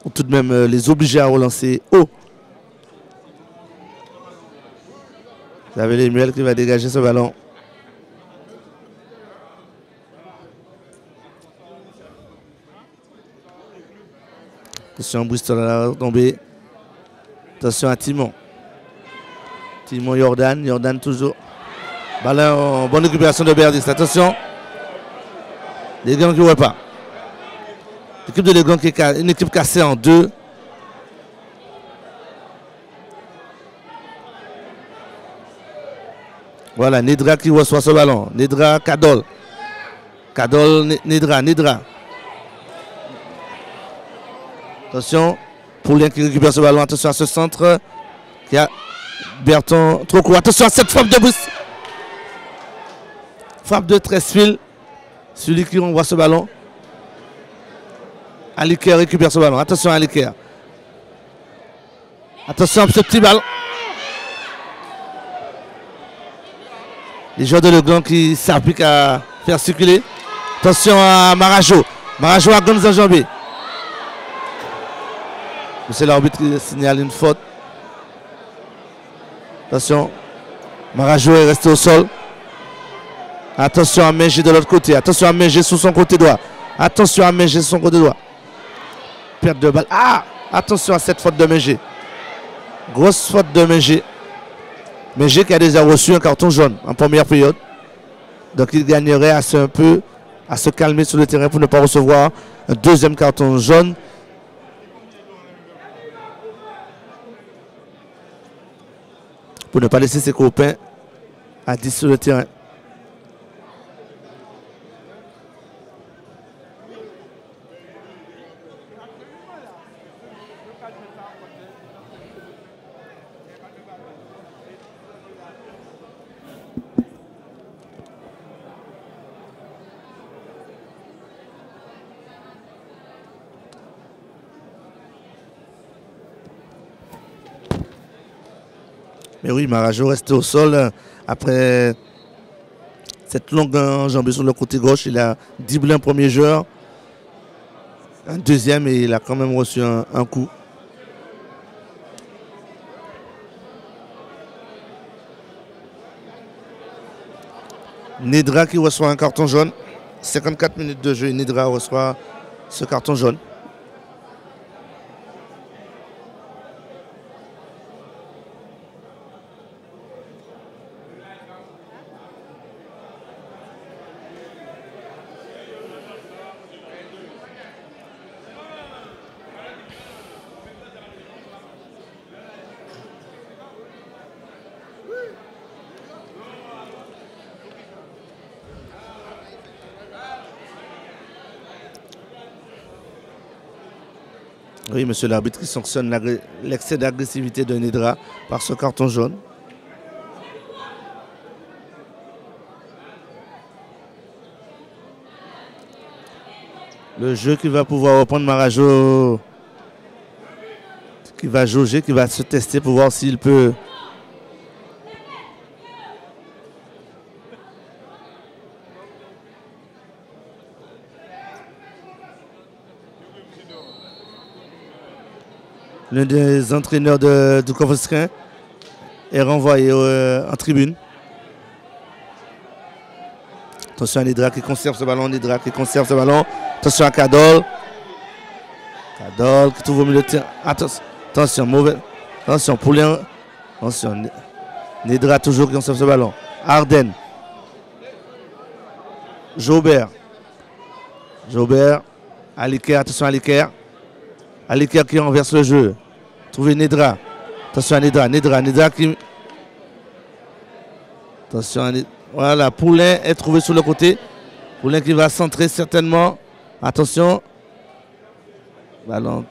Ou tout de même les obliger à relancer haut. Vous avez Lemuel qui va dégager ce ballon. Attention, Bristol à la retombée. Attention à Timon. Timon, Jordan. Jordan toujours. Ballon, bonne récupération de Berdis. Attention. Les Glons qui ne voient pas. L'équipe de Glons qui est une équipe cassée en deux. Voilà, Nedra qui reçoit ce ballon. Nedra, Cadol. Cadol, Nedra. Attention, Poulin qui récupère ce ballon. Attention à ce centre. Qui a Berton trop court. Attention à cette frappe de Bruce. Frappe de 13 fils. Celui qui renvoie ce ballon. Aliker récupère ce ballon. Attention à Aliker. Attention à ce petit ballon. Les joueurs de Leglon qui s'appliquent à faire circuler. Attention à Marajo. Marajo à Gonz enjambé. C'est l'arbitre qui signale une faute. Attention. Marajo est resté au sol. Attention à Mengé de l'autre côté. Attention à Mengé sur son côté droit. Attention à Mengé sur son côté droit. Perte de balle. Ah! Attention à cette faute de Mengé. Grosse faute de Mengé. Mengé qui a déjà reçu un carton jaune en première période. Donc il gagnerait à se calmer sur le terrain pour ne pas recevoir un deuxième carton jaune. Pour ne pas laisser ses copains à 10 sur le terrain. Mais oui, Marajo reste au sol après cette longue enjambée sur le côté gauche. Il a dribblé un premier joueur, un deuxième et il a quand même reçu un coup. Nedra qui reçoit un carton jaune. 54 minutes de jeu et Nedra reçoit ce carton jaune. Oui, monsieur l'arbitre qui sanctionne l'excès d'agressivité de Nedra par ce carton jaune. Le jeu qui va pouvoir reprendre Marajo, qui va jauger, qui va se tester pour voir s'il peut. L'un des entraîneurs du Covasquin est renvoyé en tribune. Attention à Nedra qui conserve ce ballon. Nedra qui conserve ce ballon. Attention à Kadol. Kadol qui trouve au milieu de terrain. Attention, mauvais. Attention, Poulin. Attention. Nedra toujours qui conserve ce ballon. Arden. Jobert. Jobert. Aliker. Attention à Aliker. Aliker qui renverse le jeu. Trouver Nedra. Attention à Nedra. Nedra qui. Attention à Nedra. Voilà, Poulin est trouvé sur le côté. Poulin qui va centrer certainement. Attention. Ballon.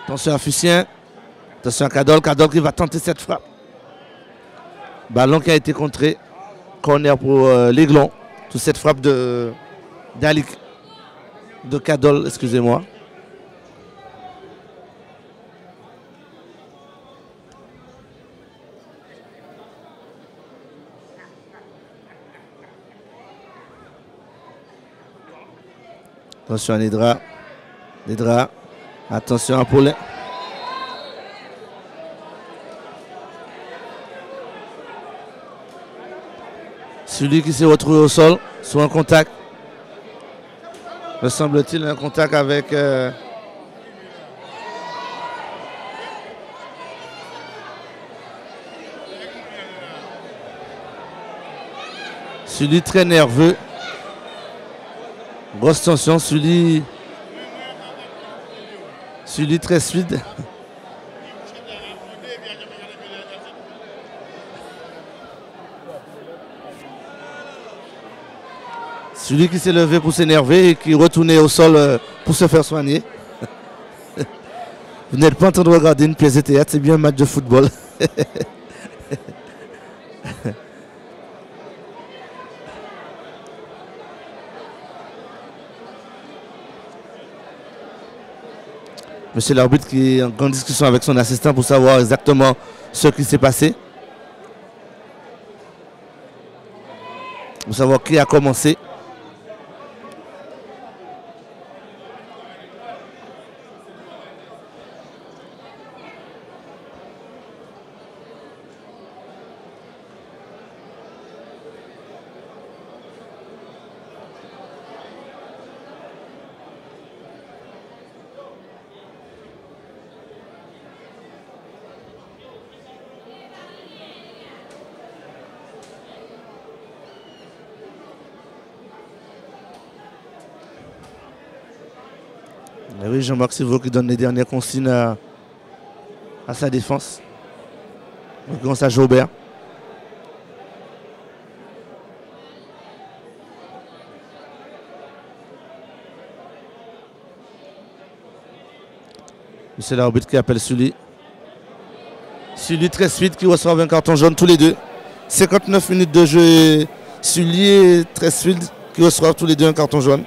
Attention à Fussien. Attention à Kadol. Kadol qui va tenter cette frappe. Ballon qui a été contré. Corner pour l'Aiglon. Toute cette frappe de Kadol, excusez-moi. Attention à Nedra. Nedra. Attention à Paulin. Celui qui s'est retrouvé au sol, sur un contact. Me semble-t-il un contact avec... Celui très nerveux. Grosse tension, celui très fluide. Celui qui s'est levé pour s'énerver et qui retournait au sol pour se faire soigner. Vous n'êtes pas en train de regarder une pièce de théâtre, c'est bien un match de football. Monsieur l'arbitre qui est en grande discussion avec son assistant pour savoir exactement ce qui s'est passé. Pour savoir qui a commencé. Et oui, Jean-Marc Sivot qui donne les dernières consignes à sa défense. Grâce à Jobert. C'est l'arbitre qui appelle Sully. Sully très suite qui reçoit un carton jaune tous les deux. 59 minutes de jeu. Sully et très suite qui reçoivent tous les deux un carton jaune.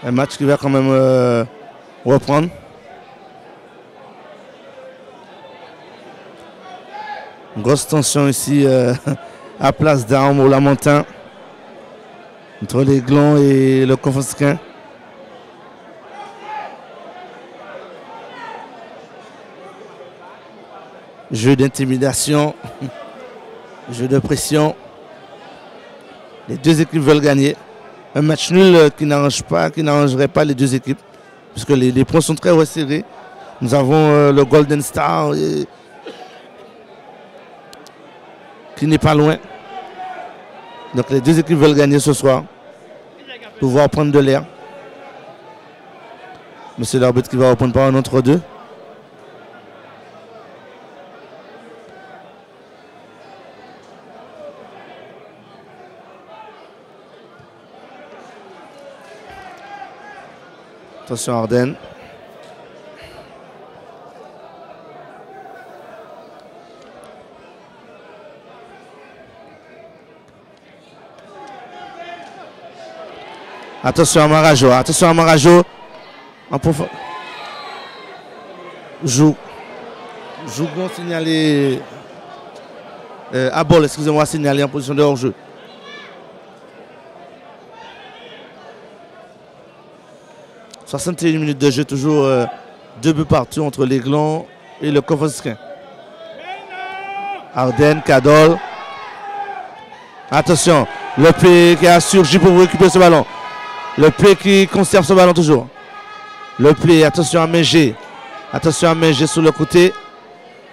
Un match qui va quand même reprendre. Grosse tension ici à Place d'Armes au Lamentin. Entre l'Aiglon et le Covasquin. Jeu d'intimidation. Jeu de pression. Les deux équipes veulent gagner. Un match nul qui n'arrangerait pas les deux équipes, puisque les points sont très resserrés. Nous avons le Golden Star qui n'est pas loin. Donc les deux équipes veulent gagner ce soir. Pouvoir prendre de l'air. Mais c'est l'arbitre qui va reprendre par un entre deux. Attention Ardennes. Attention à Marajo. Attention à Marajo. En profondeur. Jougon signalé. À bol, excusez-moi, signalé en position de hors-jeu. « 61 minutes de jeu, toujours 2 buts partout entre l'Aiglon et le Kofoskin. Ardennes, Cadol. Attention, le play qui a surgi pour récupérer ce ballon. Le play qui conserve ce ballon toujours. Le play, attention à Mégé. Attention à Mégé sur le côté.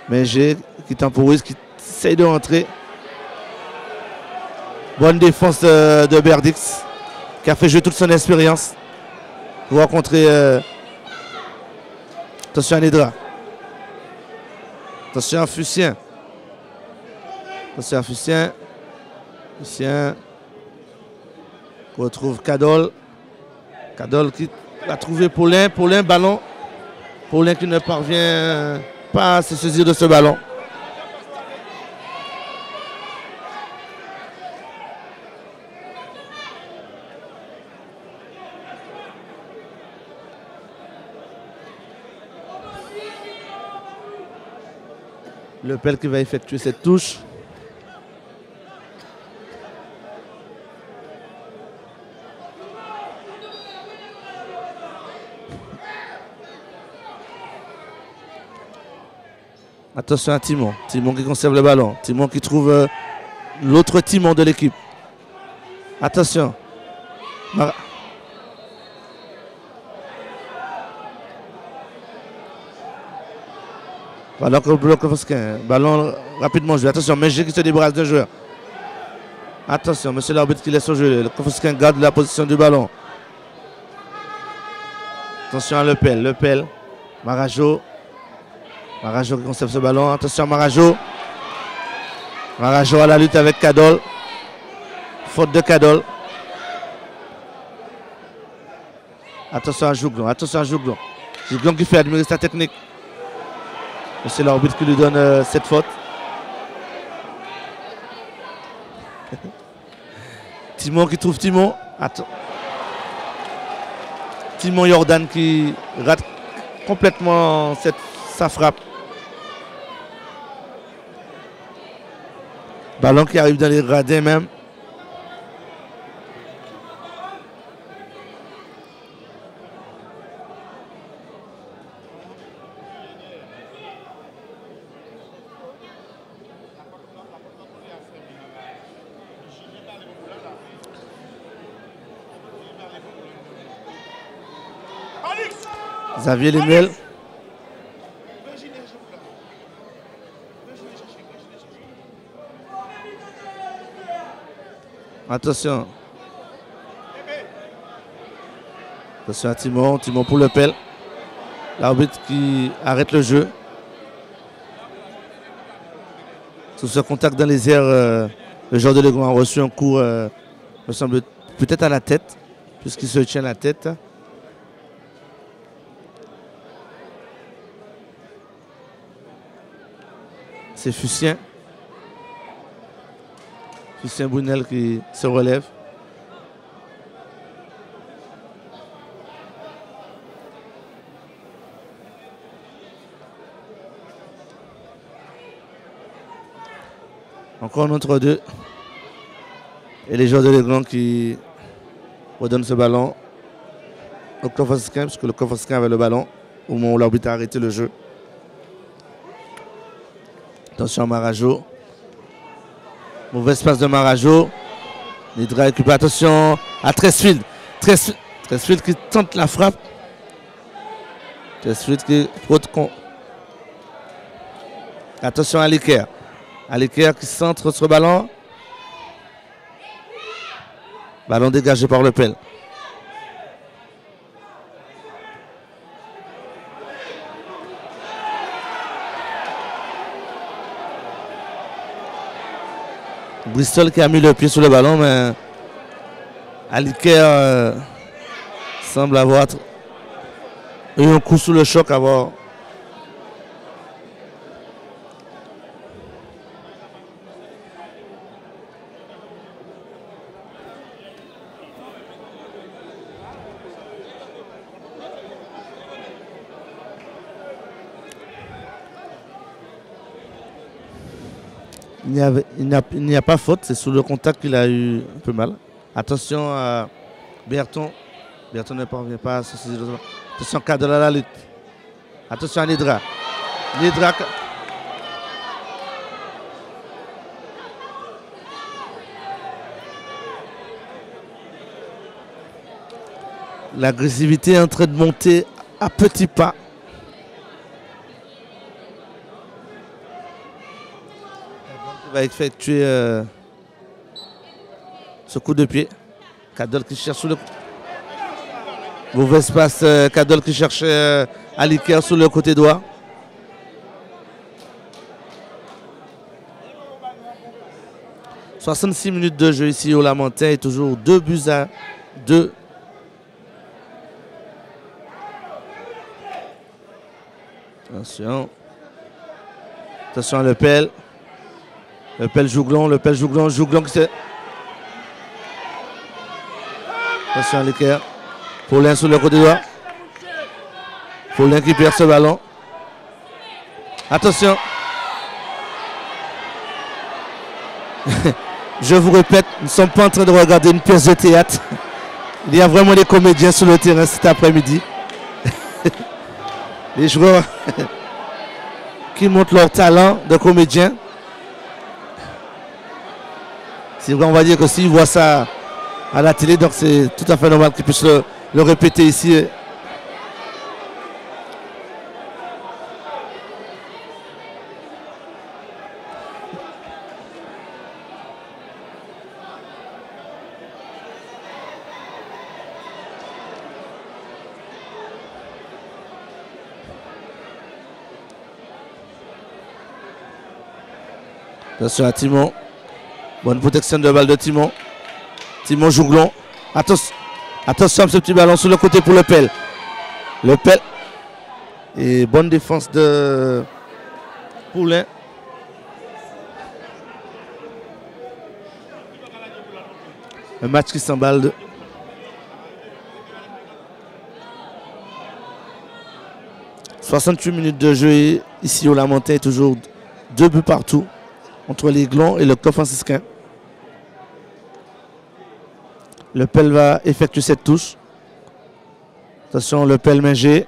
Mégé qui temporise, qui essaye de rentrer. Bonne défense de Berdix, qui a fait jouer toute son expérience. Pour rencontrer. Attention à Nedra. Attention à Fussien. Attention à Fussien. Fussien. On retrouve Cadol. Cadol qui a trouvé Paulin. Paulin, ballon. Paulin qui ne parvient pas à se saisir de ce ballon. Le Pel qui va effectuer cette touche. Attention à Timon. Timon qui conserve le ballon. Timon qui trouve l'autre Timon de l'équipe. Attention. Ballon ballon rapidement joué. Attention, Mégé qui se débarrasse d'un joueur. Attention, monsieur l'arbitre qui laisse au jeu. Le Kofoskin garde la position du ballon. Attention à Lepel. Lepel. Marajo. Marajo qui conserve ce ballon. Attention à Marajo. Marajo à la lutte avec Cadol. Faute de Cadol. Attention à Jouglon. Attention à Jouglon. Jouglon qui fait admirer sa technique. C'est l'arbitre qui lui donne cette faute. Timon qui trouve Timon. Attends. Timon Jordan qui rate complètement sa frappe. Ballon qui arrive dans les radins même. Xavier Lemuel. Attention. Attention à Timon. Timon pour le Pel. L'arbitre qui arrête le jeu. Sous ce contact dans les airs, le joueur de l'Aiglon a reçu un coup, me semble, peut-être à la tête, puisqu'il se tient la tête. C'est Fussien. Fussien Brunel qui se relève. Encore un entre deux. Et les joueurs de l'Aiglon qui redonnent ce ballon au Kofoskin, puisque le Kofoskin avait le ballon au moment où l'arbitre a arrêté le jeu. Attention à Marajo. Mauvaise passe de Marajo. Nedra récupère. Attention à Tresfield. Tresfield qui tente la frappe. Suite qui attention à Aliker. Aliker qui centre sur le ballon. Ballon dégagé par Le Pel. Bristol qui a mis le pied sur le ballon, mais Aliker semble avoir eu un coup sous le choc. Il n'y a pas faute, c'est sous le contact qu'il a eu un peu mal. Attention à Berton. Berton ne parvient pas à se saisir. Attention Cadol à la lutte. Attention à Nidra. Nidra. L'agressivité est en train de monter à petits pas. Va effectuer ce coup de pied. Cadol qui cherche sous le mauvais espace. Cadol qui cherche Aliker sur le côté droit. « 66 minutes de jeu ici au Lamentin et toujours 2-2. Attention. Attention à Le Pel. Le Pel Jouglon qui se... Attention à l'équerre. Paulin sur le côté droit. Paulin qui perd ce ballon. Attention. Je vous répète, nous ne sommes pas en train de regarder une pièce de théâtre. Il y a vraiment des comédiens sur le terrain cet après-midi. Les joueurs qui montrent leur talent de comédien. C'est vrai, on va dire que s'ils voient ça à la télé, donc c'est tout à fait normal qu'ils puissent le répéter ici. Attention à Timon. Bonne protection de balle de Timon. Timon Jouglon. Attention à ce petit ballon sur le côté pour Le Pel. Le Pel. Et bonne défense de Poulain. Un match qui s'emballe. 68 minutes de jeu ici au Lamentin. Toujours 2 buts partout entre les Glons et le club franciscain. Le Pel va effectuer cette touche. Attention, Le Pel Mingé.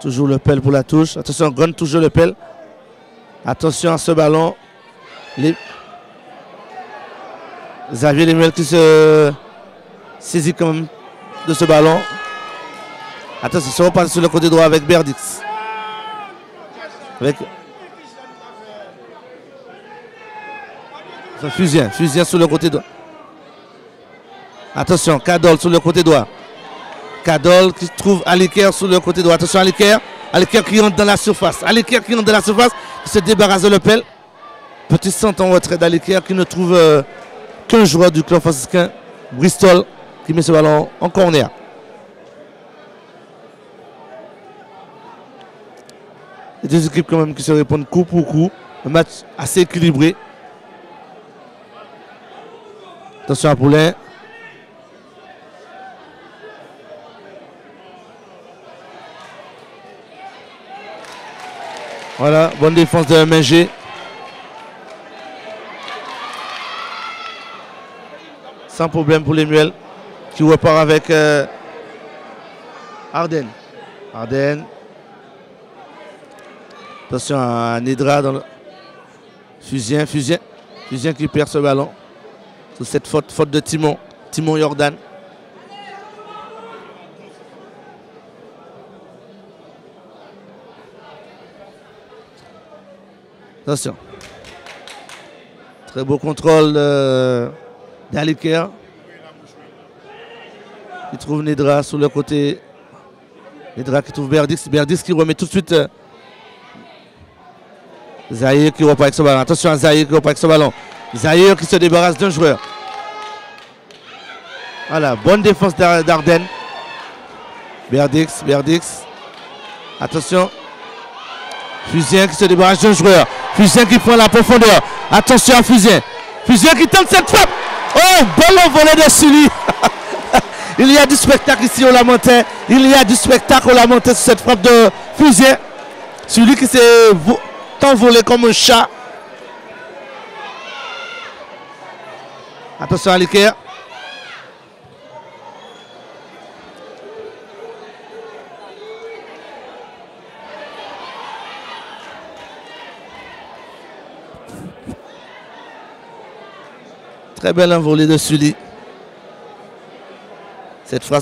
Toujours Le Pel pour la touche. Attention, Gon toujours Le Pel. Attention à ce ballon. Xavier Lemuel qui se saisit quand même de ce ballon. Attention, ça repasse sur le côté droit avec Berdix. Fusien sur le côté droit. Attention, Cadol sur le côté droit. Cadol qui trouve Aliker sur le côté droit. Attention, Aliker qui rentre dans la surface. Aliker qui rentre dans la surface, qui se débarrasse de Le Pel. Petit centre en retrait d'Aliker qui ne trouve qu'un joueur du club franciscain, Bristol, qui met ce ballon en corner. Les deux équipes quand même qui se répondent coup pour coup. Un match assez équilibré. Attention à Poulain. Voilà, bonne défense de Mingé. Sans problème pour Lemuel qui repart avec Arden. Attention à Nidra dans le... Fusien qui perd ce ballon. Sur cette faute de Timon Jordan. Attention. Très beau contrôle d'Aliker. Il trouve Nedra sur le côté. Nedra qui trouve Berdix. Berdix qui remet tout de suite. Zahir qui repart avec ce ballon. Attention à Zahir qui repart avec ce ballon. Zahir qui se débarrasse d'un joueur. Voilà, bonne défense d'Arden. Berdix. Attention. Fusien qui se débarrasse d'un joueur. Fusien qui prend la profondeur. Attention à Fusien. Fusien qui tente cette frappe. Oh, ballon volé de Sully. Il y a du spectacle ici au Lamentin. Il y a du spectacle au Lamentin sur cette frappe de Fusien. Sully qui s'est envolé comme un chat. Attention à Aliker. Très belle envolée de Sully. Cette fois,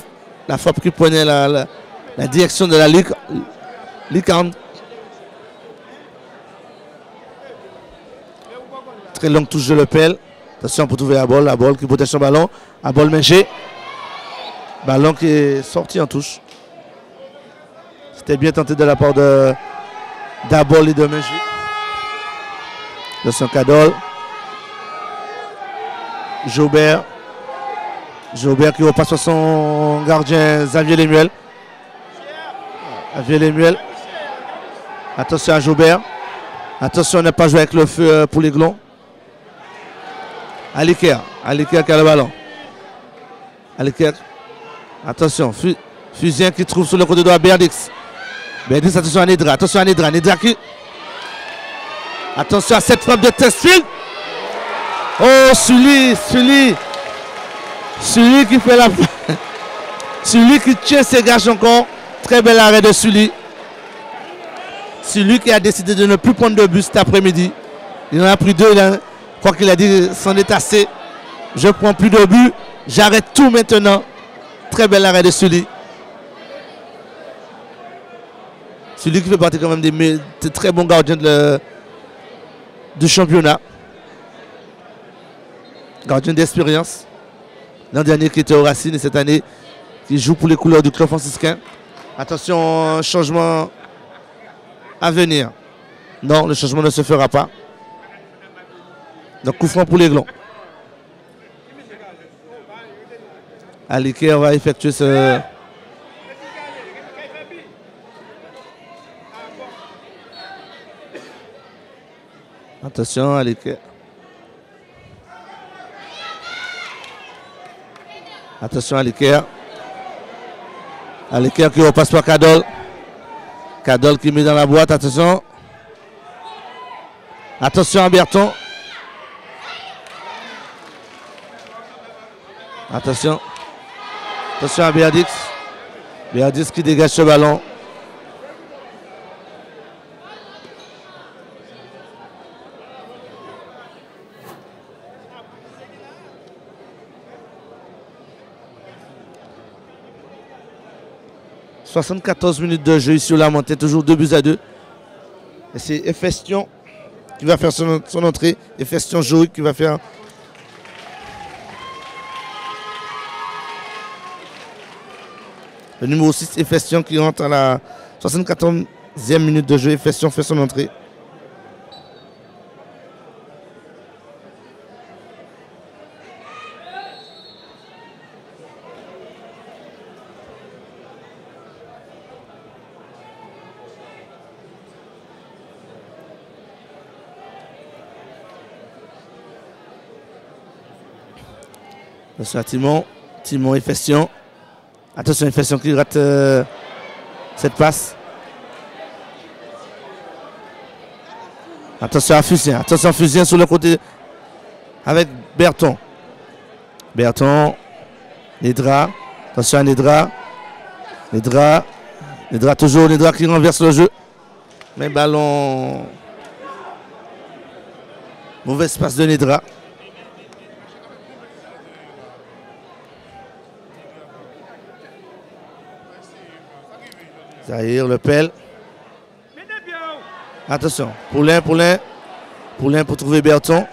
la frappe qui prenait la direction de la lucarne. Très longue touche de Lepel. Attention pour trouver la balle qui protège son ballon. À balle Mengé. Ballon qui est sorti en touche. C'était bien tenté de la part d'Abol et de Mengé. Attention Cadol. Jaubert qui repasse sur son gardien Xavier Lemuel. Attention à Jaubert. Attention à ne pas jouer avec le feu pour les Glons. Aliker qui a le ballon. Aliker. Attention. Fusien qui trouve sur le côté droit Berdix. Attention à Nedra. Nedra qui. Attention à cette frappe de Testfield. Oh, Sully qui fait la... Sully qui tient ses gages encore. Très bel arrêt de Sully. Sully qui a décidé de ne plus prendre de but cet après-midi. Il en a pris 2. Je crois qu'il a dit c'en est assez. Je ne prends plus de but. J'arrête tout maintenant. Très bel arrêt de Sully. Sully qui fait partie quand même des très bons gardiens du championnat. Gardien d'expérience. L'an dernier qui était au Racine et cette année qui joue pour les couleurs du club franciscain. Attention, changement à venir. Non, le changement ne se fera pas. Donc coup franc pour les Glons. Aliker va effectuer ce... Attention, Aliker. Attention à Aliker. Aliker qui repasse par Cadol. Cadol qui met dans la boîte. Attention. Attention à Berton. Attention. Attention à Berdix. Berdix qui dégage ce ballon. « 74 minutes de jeu ici au Lamentin, toujours 2-2. Et c'est Efestion qui va faire son entrée. Efestion Joïque qui va faire... Le numéro 6, Efestion qui rentre à la 74e minute de jeu. Efestion fait son entrée. Attention à Timon Efestion. Attention Efestion qui rate cette passe. Attention à Fusien. Attention Fusien sur le côté avec Berton. Nedra. Attention à Nedra. Nedra toujours. Nedra qui renverse le jeu. Mais ballon Mauvaise passe de Nedra. Zahir, le pelle. Attention, Poulain pour trouver Berton.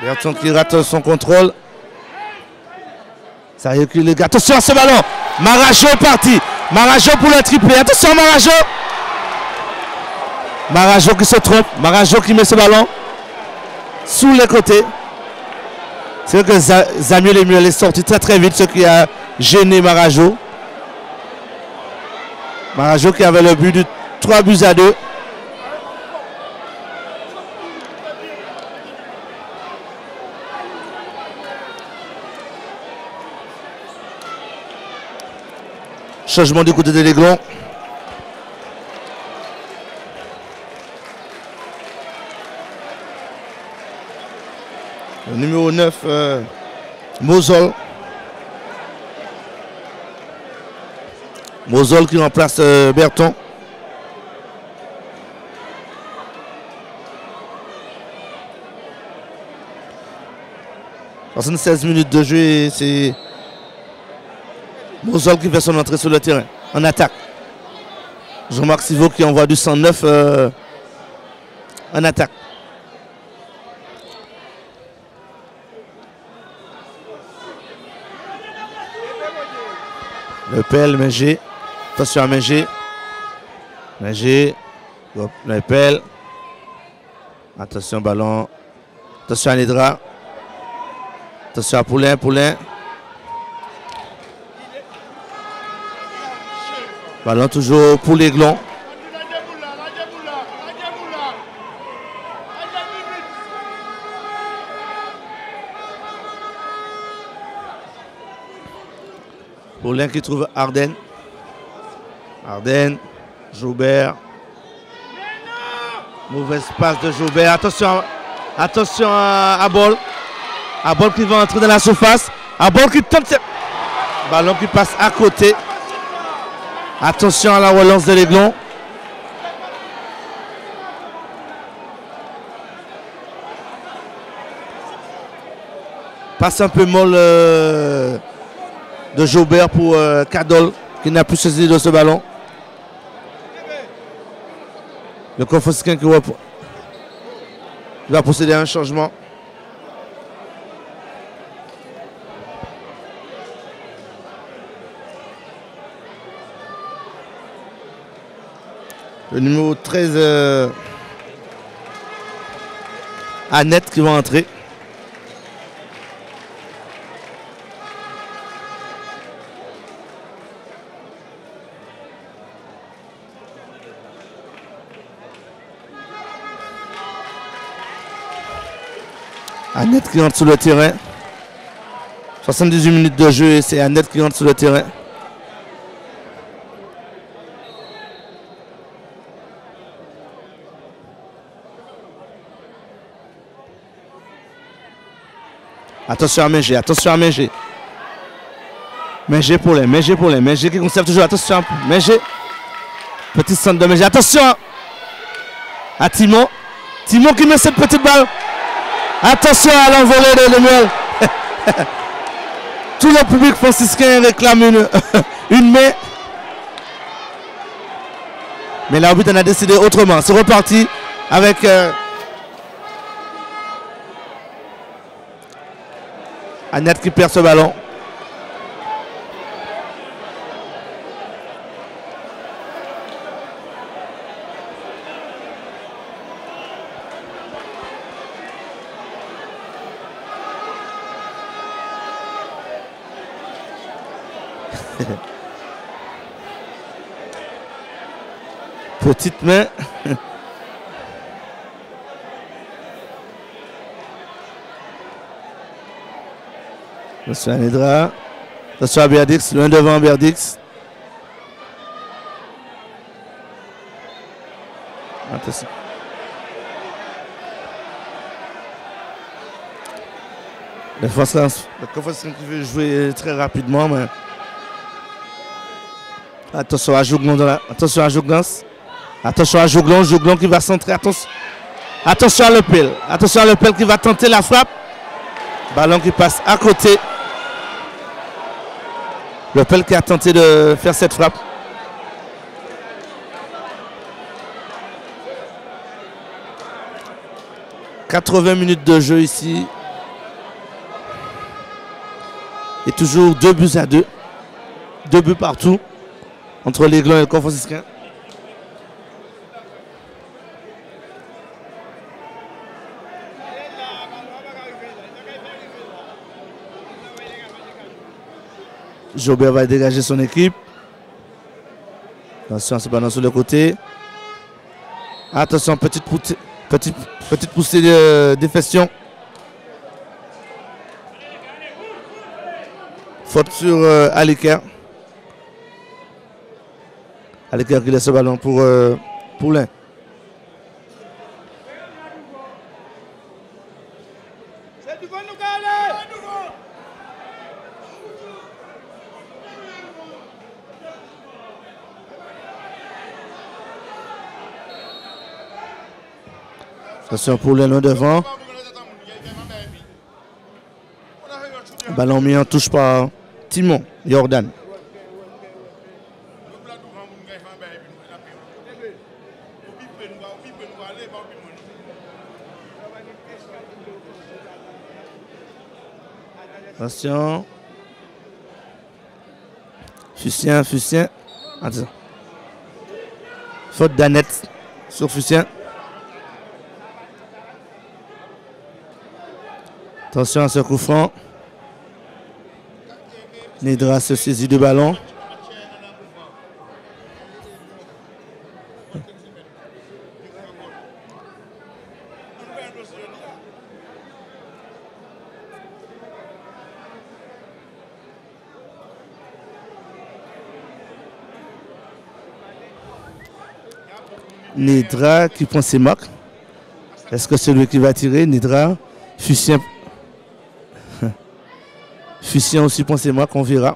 Berton qui rate son contrôle. Zahir qui les gars. Attention à ce ballon. Marajo est parti. Marajo pour le triplé. Attention Marajo. Marajo qui se trompe. Marajo qui met ce ballon sous les côtés. C'est vrai que Samuel Emuel est sorti très vite, ce qui a gêné Marajo. Marajo qui avait le but de 3-2. Changement du côté de l'Aiglon. Le numéro 9, Mosol. Mosol qui remplace Berton. Dans 16 minutes de jeu, c'est Mosol qui fait son entrée sur le terrain, en attaque. Jean-Marc Sivo qui envoie du 109 en attaque. Le pelle, Mengé. Attention à Mengé. Mengé. Le pelle. Attention, ballon. Attention à Nedra. Attention à Poulain. Ballon toujours pour l'Aiglon. Poulain qui trouve Arden. Joubert. Mauvaise passe de Joubert. Attention à Bol. À Bol qui va entrer dans la surface. À Bol qui tente. Ballon qui passe à côté. Attention à la relance de l'Aiglon. Passe un peu molle de Joubert pour Cadol qui n'a plus saisi de ce ballon. Le Confosquin qui va procéder à un changement. Le numéro 13, Annette qui va entrer. Annette qui entre sur le terrain. 78 minutes de jeu et c'est Annette qui entre sur le terrain. Attention à Mengé. Mengé pour les. Mengé qui conserve toujours. Attention à Mengé. Petit centre de Mengé. Attention à Timon. Timon qui met cette petite balle. Attention à l'envolée de Lemuel. Tout le public franciscain réclame une main. Mais l'arbitre en a décidé autrement. C'est reparti avec Annette qui perd ce ballon. Petite main. Attention à Nedra. Attention à Berdix, loin devant Berdix. Attention. Le Confosquin qui veut jouer très rapidement, mais attention à Jouglon. Attention à Jouglon qui va centrer. Attention à Lepel. Attention à Lepel qui va tenter la frappe. Ballon qui passe à côté. Lepel qui a tenté de faire cette frappe. « 80 minutes de jeu ici. Et toujours 2-2. 2 buts partout entre l'Aiglon et le Corps-Franciscain. Jobert va dégager son équipe. Attention à ce ballon sur le côté. Attention, petite poussée de défection. Faute sur Aliker. Aliker qui laisse ce ballon pour Poulain. Attention pour le long devant. Ballon mis en touche par Timon Jordan. Attention. Fussien. Attention. Faute d'Annette sur Fussien. Attention à ce coup franc. Nidra se saisit du ballon. Nidra qui prend ses marques. Est-ce que c'est lui qui va tirer? Nidra, Fussien. Fussien aussi prend ses marques, on verra.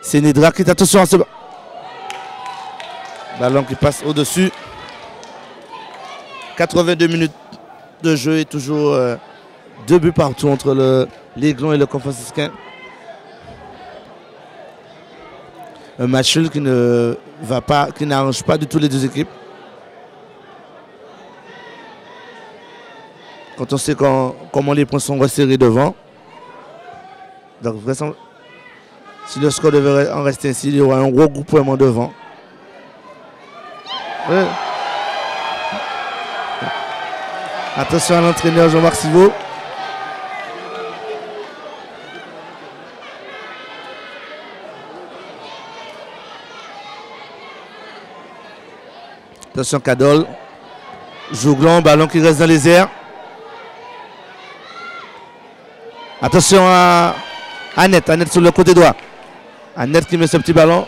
C'est Nidra qui est attention à ce ballon qui passe au-dessus. 82 minutes de jeu et toujours 2 buts partout entre l'Aiglon et le Corps-Franciscain. Un match qui ne va pas, qui n'arrange pas du tout les deux équipes. Quand on sait comment les points sont resserrés devant. Donc, si le score devrait en rester ainsi, il y aura un regroupement devant. Ouais. Attention à l'entraîneur Jean-Marc Sivo. Attention Cadol. Jouglon, ballon qui reste dans les airs. Attention à Annette sur le côté droit. Annette qui met ce petit ballon.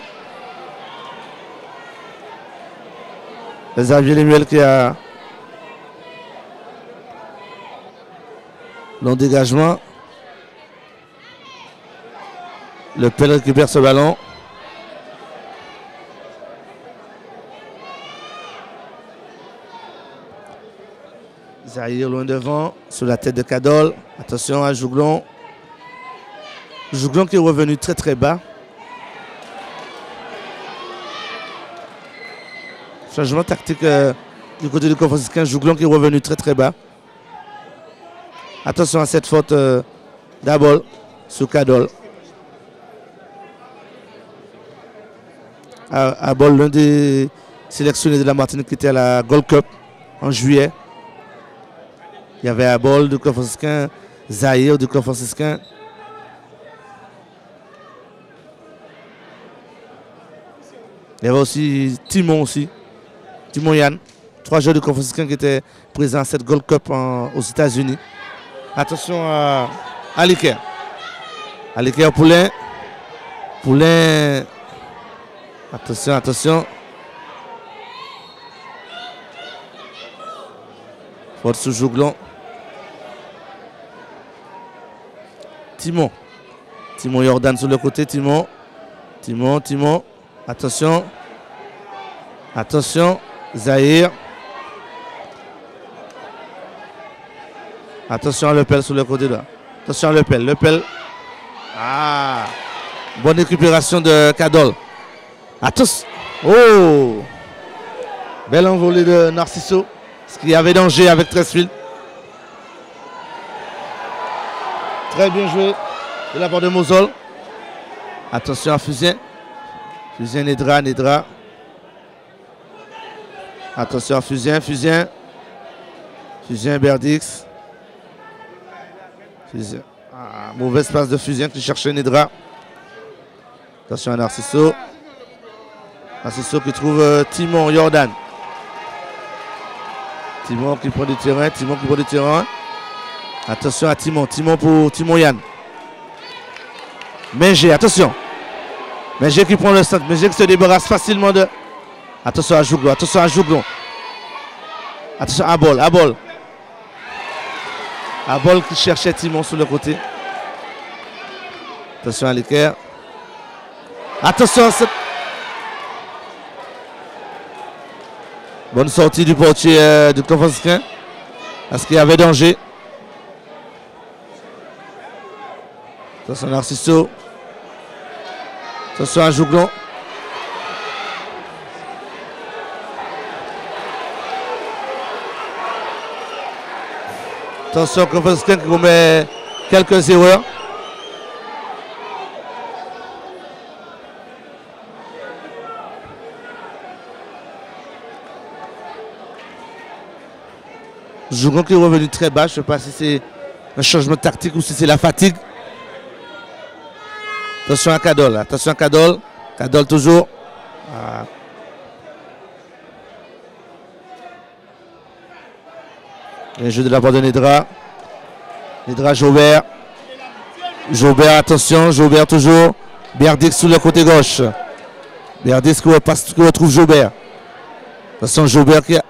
Xavier Lemuel qui a long dégagement. Le Pelle récupère ce ballon. Zahir loin devant, sur la tête de Cadol. Attention à Jouglon. Jouglon qui est revenu très très bas. Changement tactique du côté du Corps-Franciscain. Jouglon qui est revenu très très bas. Attention à cette faute d'Abol sur Cadol. Abol, l'un des sélectionnés de la Martinique qui était à la Gold Cup en juillet. Il y avait Abol du Corps-Franciscain, Zahir du Corps-Franciscain. Il y avait aussi Timon Yann. 3 joueurs du Corps-Franciscain qui étaient présents à cette Gold Cup aux États-Unis. Attention à Aliker. Aliker Poulain. Poulain. Attention. Faute sous Jouglon. Timon Jordan sur le côté. Timon. Attention. Zahir. Attention à Lepel sur le côté là. Attention à Lepel. Lepel. Ah. Bonne récupération de Cadol. Attention. Oh. Belle envolée de Narciso. Parce qu'il y avait danger avec Tresfield. Très bien joué de la part de Mosol. Attention à Fusien. Fusien, Nedra, Nedra. Attention à Fusien, Fusien. Fusien, Berdix. Fusien. Ah, mauvaise passe de Fusien qui cherchait Nedra. Attention à Narciso. Narciso qui trouve Timon, Jordan. Timon qui prend du terrain, Timon qui prend du terrain. Attention à Timon, Timon pour Timon Yann. Menger, attention. Menger qui prend le centre, Menger qui se débarrasse facilement de... Attention à Jouglon, attention à Jouglon. Attention à Bol, à Bol. À Bol qui cherchait Timon sur le côté. Attention à l'équerre. Attention à cette... Bonne sortie du portier du club franciscain. Parce qu'il y avait danger. Attention à Narciso. Attention à Jouglon. Attention, club franciscain qui commet quelques erreurs. Jouglon qui est revenu très bas. Je ne sais pas si c'est un changement tactique ou si c'est la fatigue. Attention à Cadol. Attention à Cadol. Cadol toujours. Ah. Un jeu de la part de Nedra. Nedra, Jaubert. Jaubert, attention. Jaubert toujours. Berdix sur le côté gauche. Berdix qui retrouve Jaubert. Attention, Jaubert qui a...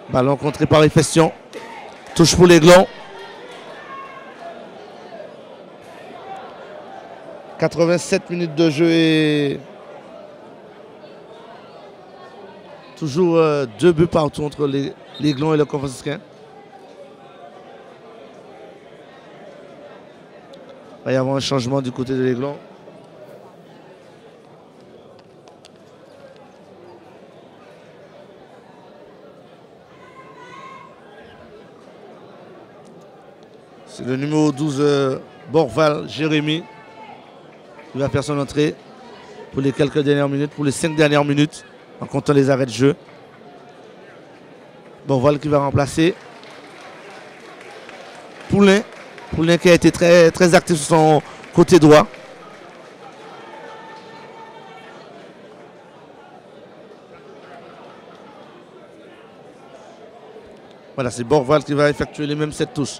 Ballon contré par Efestion. Touche pour l'Aiglon. 87 minutes de jeu et toujours 2 buts partout entre l'Aiglon et le club franciscain. Il va y avoir un changement du côté de l'Aiglon. C'est le numéro 12, Borval, Jérémy, qui va faire son entrée pour les quelques dernières minutes, pour les 5 dernières minutes, en comptant les arrêts de jeu. Borval qui va remplacer Poulain. Poulain qui a été très, très actif sur son côté droit. Voilà, c'est Borval qui va effectuer les mêmes 7 touches.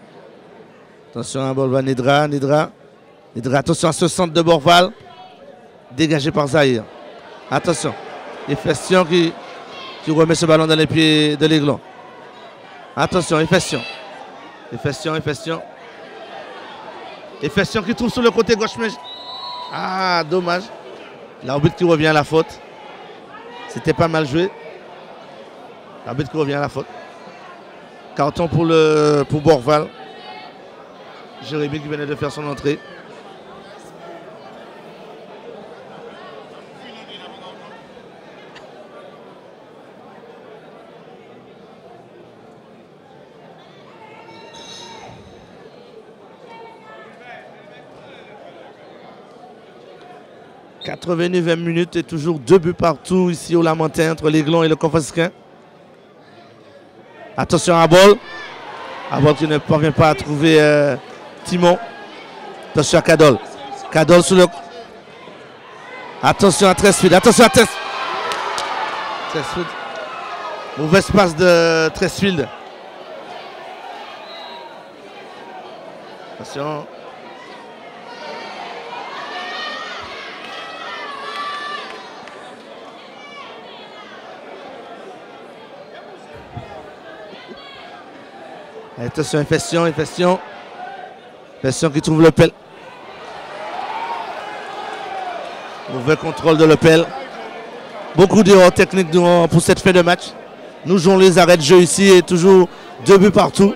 Attention à Borval, Nedra, Nedra. Nedra, attention à ce centre de Borval. Dégagé par Zahir. Attention. Efestion qui remet ce ballon dans les pieds de l'Aiglon. Attention, Efestion. Efestion, Efestion. Efestion qui trouve sur le côté gauche. Mais... Ah, dommage. L'arbitre qui revient à la faute. C'était pas mal joué. L'arbitre qui revient à la faute. Carton pour Borval. Jérémy qui venait de faire son entrée. « 89 minutes et toujours 2 buts partout ici au Lamentin entre l'Aiglon et le club franciscain. Attention à Bol. Bol qui ne parvient pas à trouver Timon. Attention à Cadol. Cadol sur le... Attention à Tresfield. Attention à Tresfield. Mauvaise passe de Tresfield. Attention. Attention, Efestion, Efestion. Efestion qui trouve Lepel. Mauvais contrôle de Lepel. Beaucoup d'erreurs techniques pour cette fin de match. Nous jouons les arrêts de jeu ici et toujours 2 buts partout.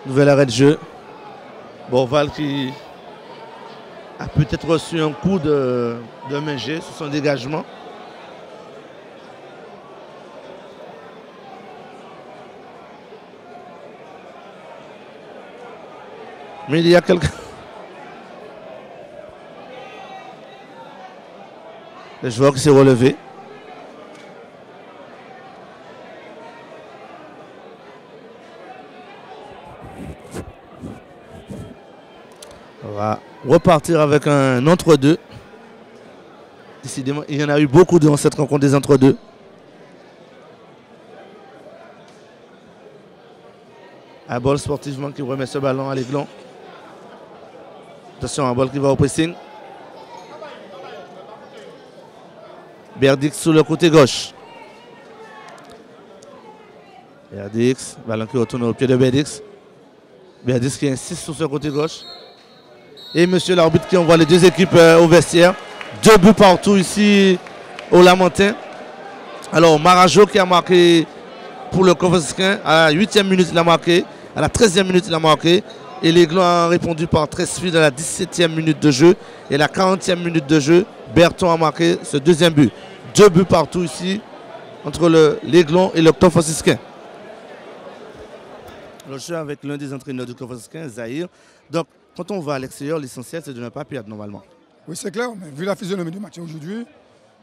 Nouvel arrêt de jeu. Borval qui a peut-être reçu un coup de main G sur son dégagement. Mais il y a quelqu'un. Le joueur qui s'est relevé. On va repartir avec un entre-deux. Décidément, il y en a eu beaucoup dans cette rencontre des entre-deux. Un ball sportivement qui remet ce ballon à l'Aiglon. Attention, un ball qui va au pressing. Berdix sur le côté gauche. Berdix, ballon qui retourne au pied de Berdix. Berdix qui insiste sur ce côté gauche. Et monsieur l'arbitre qui envoie les deux équipes au vestiaire. 2 buts partout ici au Lamentin. Alors Marajo qui a marqué pour le Kovaciskien. À la 8e minute il a marqué. À la 13e minute il a marqué. Et l'Aiglon a répondu par 13 filles à la 17e minute de jeu. Et à la 40e minute de jeu, Berton a marqué ce deuxième but. 2 buts partout ici entre l'Aiglon et le Kovaciskien. Le jeu avec l'un des entraîneurs du Kovaciskien, Zahir. Donc quand on va à l'extérieur, l'essentiel c'est de ne pas perdre normalement. Oui, c'est clair, mais vu la physionomie du match aujourd'hui,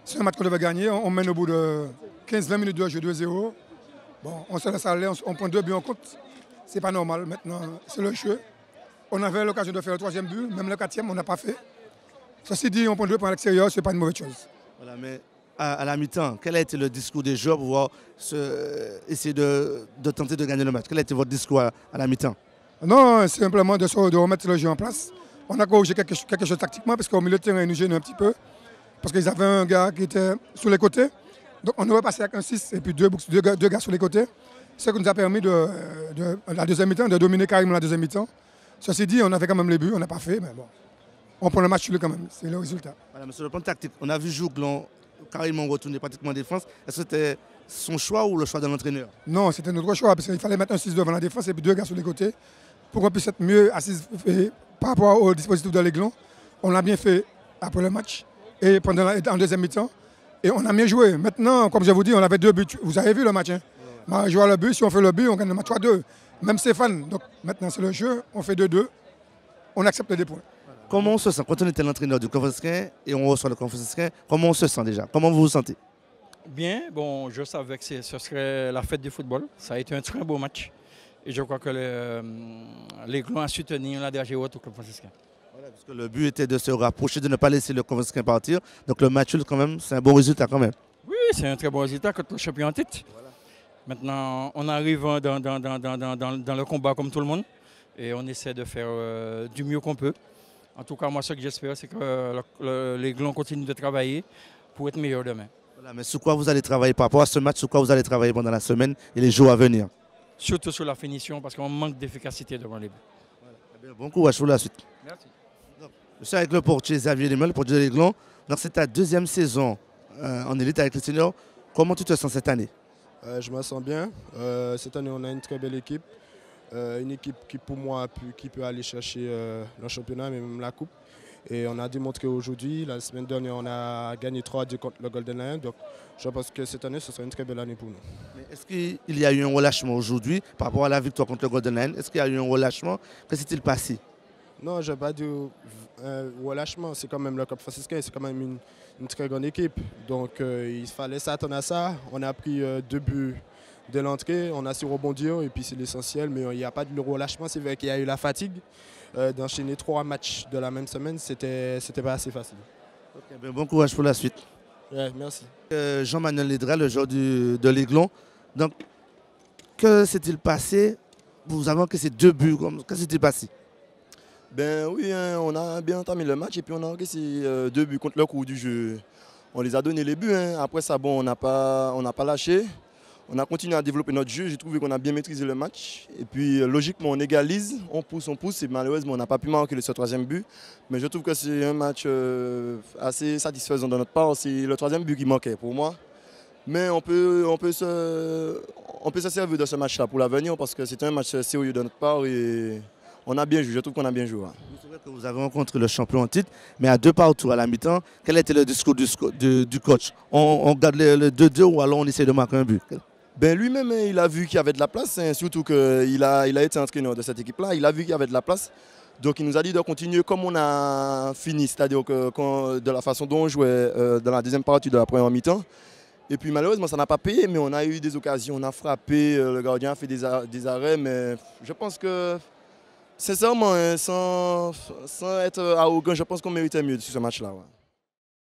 c'est un match qu'on devait gagner. On mène au bout de 15-20 minutes de jeu 2-0. Bon, on se laisse aller, on prend 2 buts en compte. C'est pas normal. Maintenant, c'est le jeu. On avait l'occasion de faire le 3e but, même le 4e, on n'a pas fait. Ceci dit, on prend 2 points à l'extérieur, ce n'est pas une mauvaise chose. Voilà, mais à la mi-temps, quel a été le discours des joueurs pour pouvoir essayer de tenter de gagner le match? Quel a été votre discours à la mi-temps? Non, c'est simplement de remettre le jeu en place. On a corrigé quelque chose tactiquement parce qu'au milieu de terrain, ils nous gênaient un petit peu. Parce qu'ils avaient un gars qui était sur les côtés. Donc on aurait passé avec un 6 et puis deux gars sur les côtés. Ce qui nous a permis la deuxième mi-temps, de dominer carrément la deuxième mi-temps. Ceci dit, on a fait quand même les buts, on n'a pas fait, mais bon. On prend le match sur lui quand même, c'est le résultat. Voilà, mais sur le plan tactique, on a vu Jouglon carrément retourner pratiquement en défense. Est-ce que c'était son choix ou le choix de l'entraîneur? Non, c'était notre choix, parce qu'il fallait mettre un 6 devant la défense et puis 2 gars sur les côtés pour qu'on puisse être mieux assis par rapport au dispositif de l'Aiglon. On l'a bien fait après le match et en deuxième mi-temps. Et on a bien joué. Maintenant, comme je vous dis, on avait 2 buts. Vous avez vu le match, hein? On joue le but, si on fait le but, on gagne le match 3-2. Même Stéphane. Donc maintenant, c'est le jeu, on fait 2-2. On accepte des points. Comment on se sent quand on était l'entraîneur du Kovaciskien et on reçoit le Kovaciskien? Comment on se sent déjà? Comment vous vous sentez? Bien, bon, je savais que ce serait la fête du football. Ça a été un très beau match. Et je crois que l'Aiglon a su tenir la dernière haute au Kovaciskien. Voilà, parce que le but était de se rapprocher, de ne pas laisser le Kovaciskien partir. Donc le match, quand même, c'est un bon résultat quand même. Oui, c'est un très bon résultat contre le champion en titre. Voilà. Maintenant, on arrive dans le combat comme tout le monde. Et on essaie de faire du mieux qu'on peut. En tout cas, moi, ce que j'espère, c'est que l'Aiglon continue de travailler pour être meilleur demain. Voilà, mais sur quoi vous allez travailler par rapport à ce match? Sur quoi vous allez travailler pendant la semaine et les jours à venir? Surtout sur la finition, parce qu'on manque d'efficacité devant les buts. Voilà. Bon courage pour la suite. Merci. Je suis avec le portier Xavier Lemel, le portier de l'Aiglon. Donc c'est ta 2e saison en élite avec les seniors. Comment tu te sens cette année? Je me sens bien. Cette année, on a une très belle équipe. Une équipe qui, pour moi, qui peut aller chercher le championnat, mais même la coupe. Et on a démontré aujourd'hui, la semaine dernière, on a gagné 3-2 contre le Golden Lion. Donc je pense que cette année, ce sera une très belle année pour nous. Est-ce qu'il y a eu un relâchement aujourd'hui par rapport à la victoire contre le Golden Lion? Est-ce qu'il y a eu un relâchement? Que s'est-il passé? Non, je n'ai pas dit relâchement. C'est quand même le Kovaciskien, c'est quand même une très grande équipe. Donc il fallait s'attendre à ça. On a pris 2 buts de l'entrée, on a su rebondir et puis c'est l'essentiel. Mais il n'y a pas de relâchement. C'est vrai qu'il y a eu la fatigue. D'enchaîner 3 matchs de la même semaine, c'était pas assez facile. Okay, ben bon courage pour la suite. Ouais, merci. Jean-Manuel Lédra, le joueur de l'Aiglon. Donc, que s'est-il passé? Vous avez encaissé 2 buts. Que s'est-il passé? Ben oui, hein, on a bien entamé le match et puis on a encaissé 2 buts contre le cours du jeu. On les a donné les buts. Hein. Après ça, bon, on n'a pas lâché. On a continué à développer notre jeu. J'ai trouvé qu'on a bien maîtrisé le match. Et puis, logiquement, on égalise, on pousse. Et malheureusement, on n'a pas pu marquer ce troisième but. Mais je trouve que c'est un match assez satisfaisant de notre part. C'est le troisième but qui manquait pour moi. Mais on peut se servir de ce match-là pour l'avenir parce que c'est un match sérieux de notre part et on a bien joué. Je trouve qu'on a bien joué. C'est vrai que vous avez rencontré le champion en titre, mais à 2-2 à la mi-temps, quel était le discours du coach? On garde le 2-2 ou alors on essaie de marquer un but? Ben lui-même, il a vu qu'il y avait de la place, hein, surtout qu'il a été entraîneur de cette équipe-là. Il a vu qu'il y avait de la place. Donc il nous a dit de continuer comme on a fini, c'est-à-dire que de la façon dont on jouait dans la deuxième partie de la première mi-temps. Et puis malheureusement, ça n'a pas payé, mais on a eu des occasions, on a frappé, le gardien a fait des arrêts, mais je pense que, sincèrement, hein, sans être arrogant, je pense qu'on méritait mieux sur ce match-là. Ouais.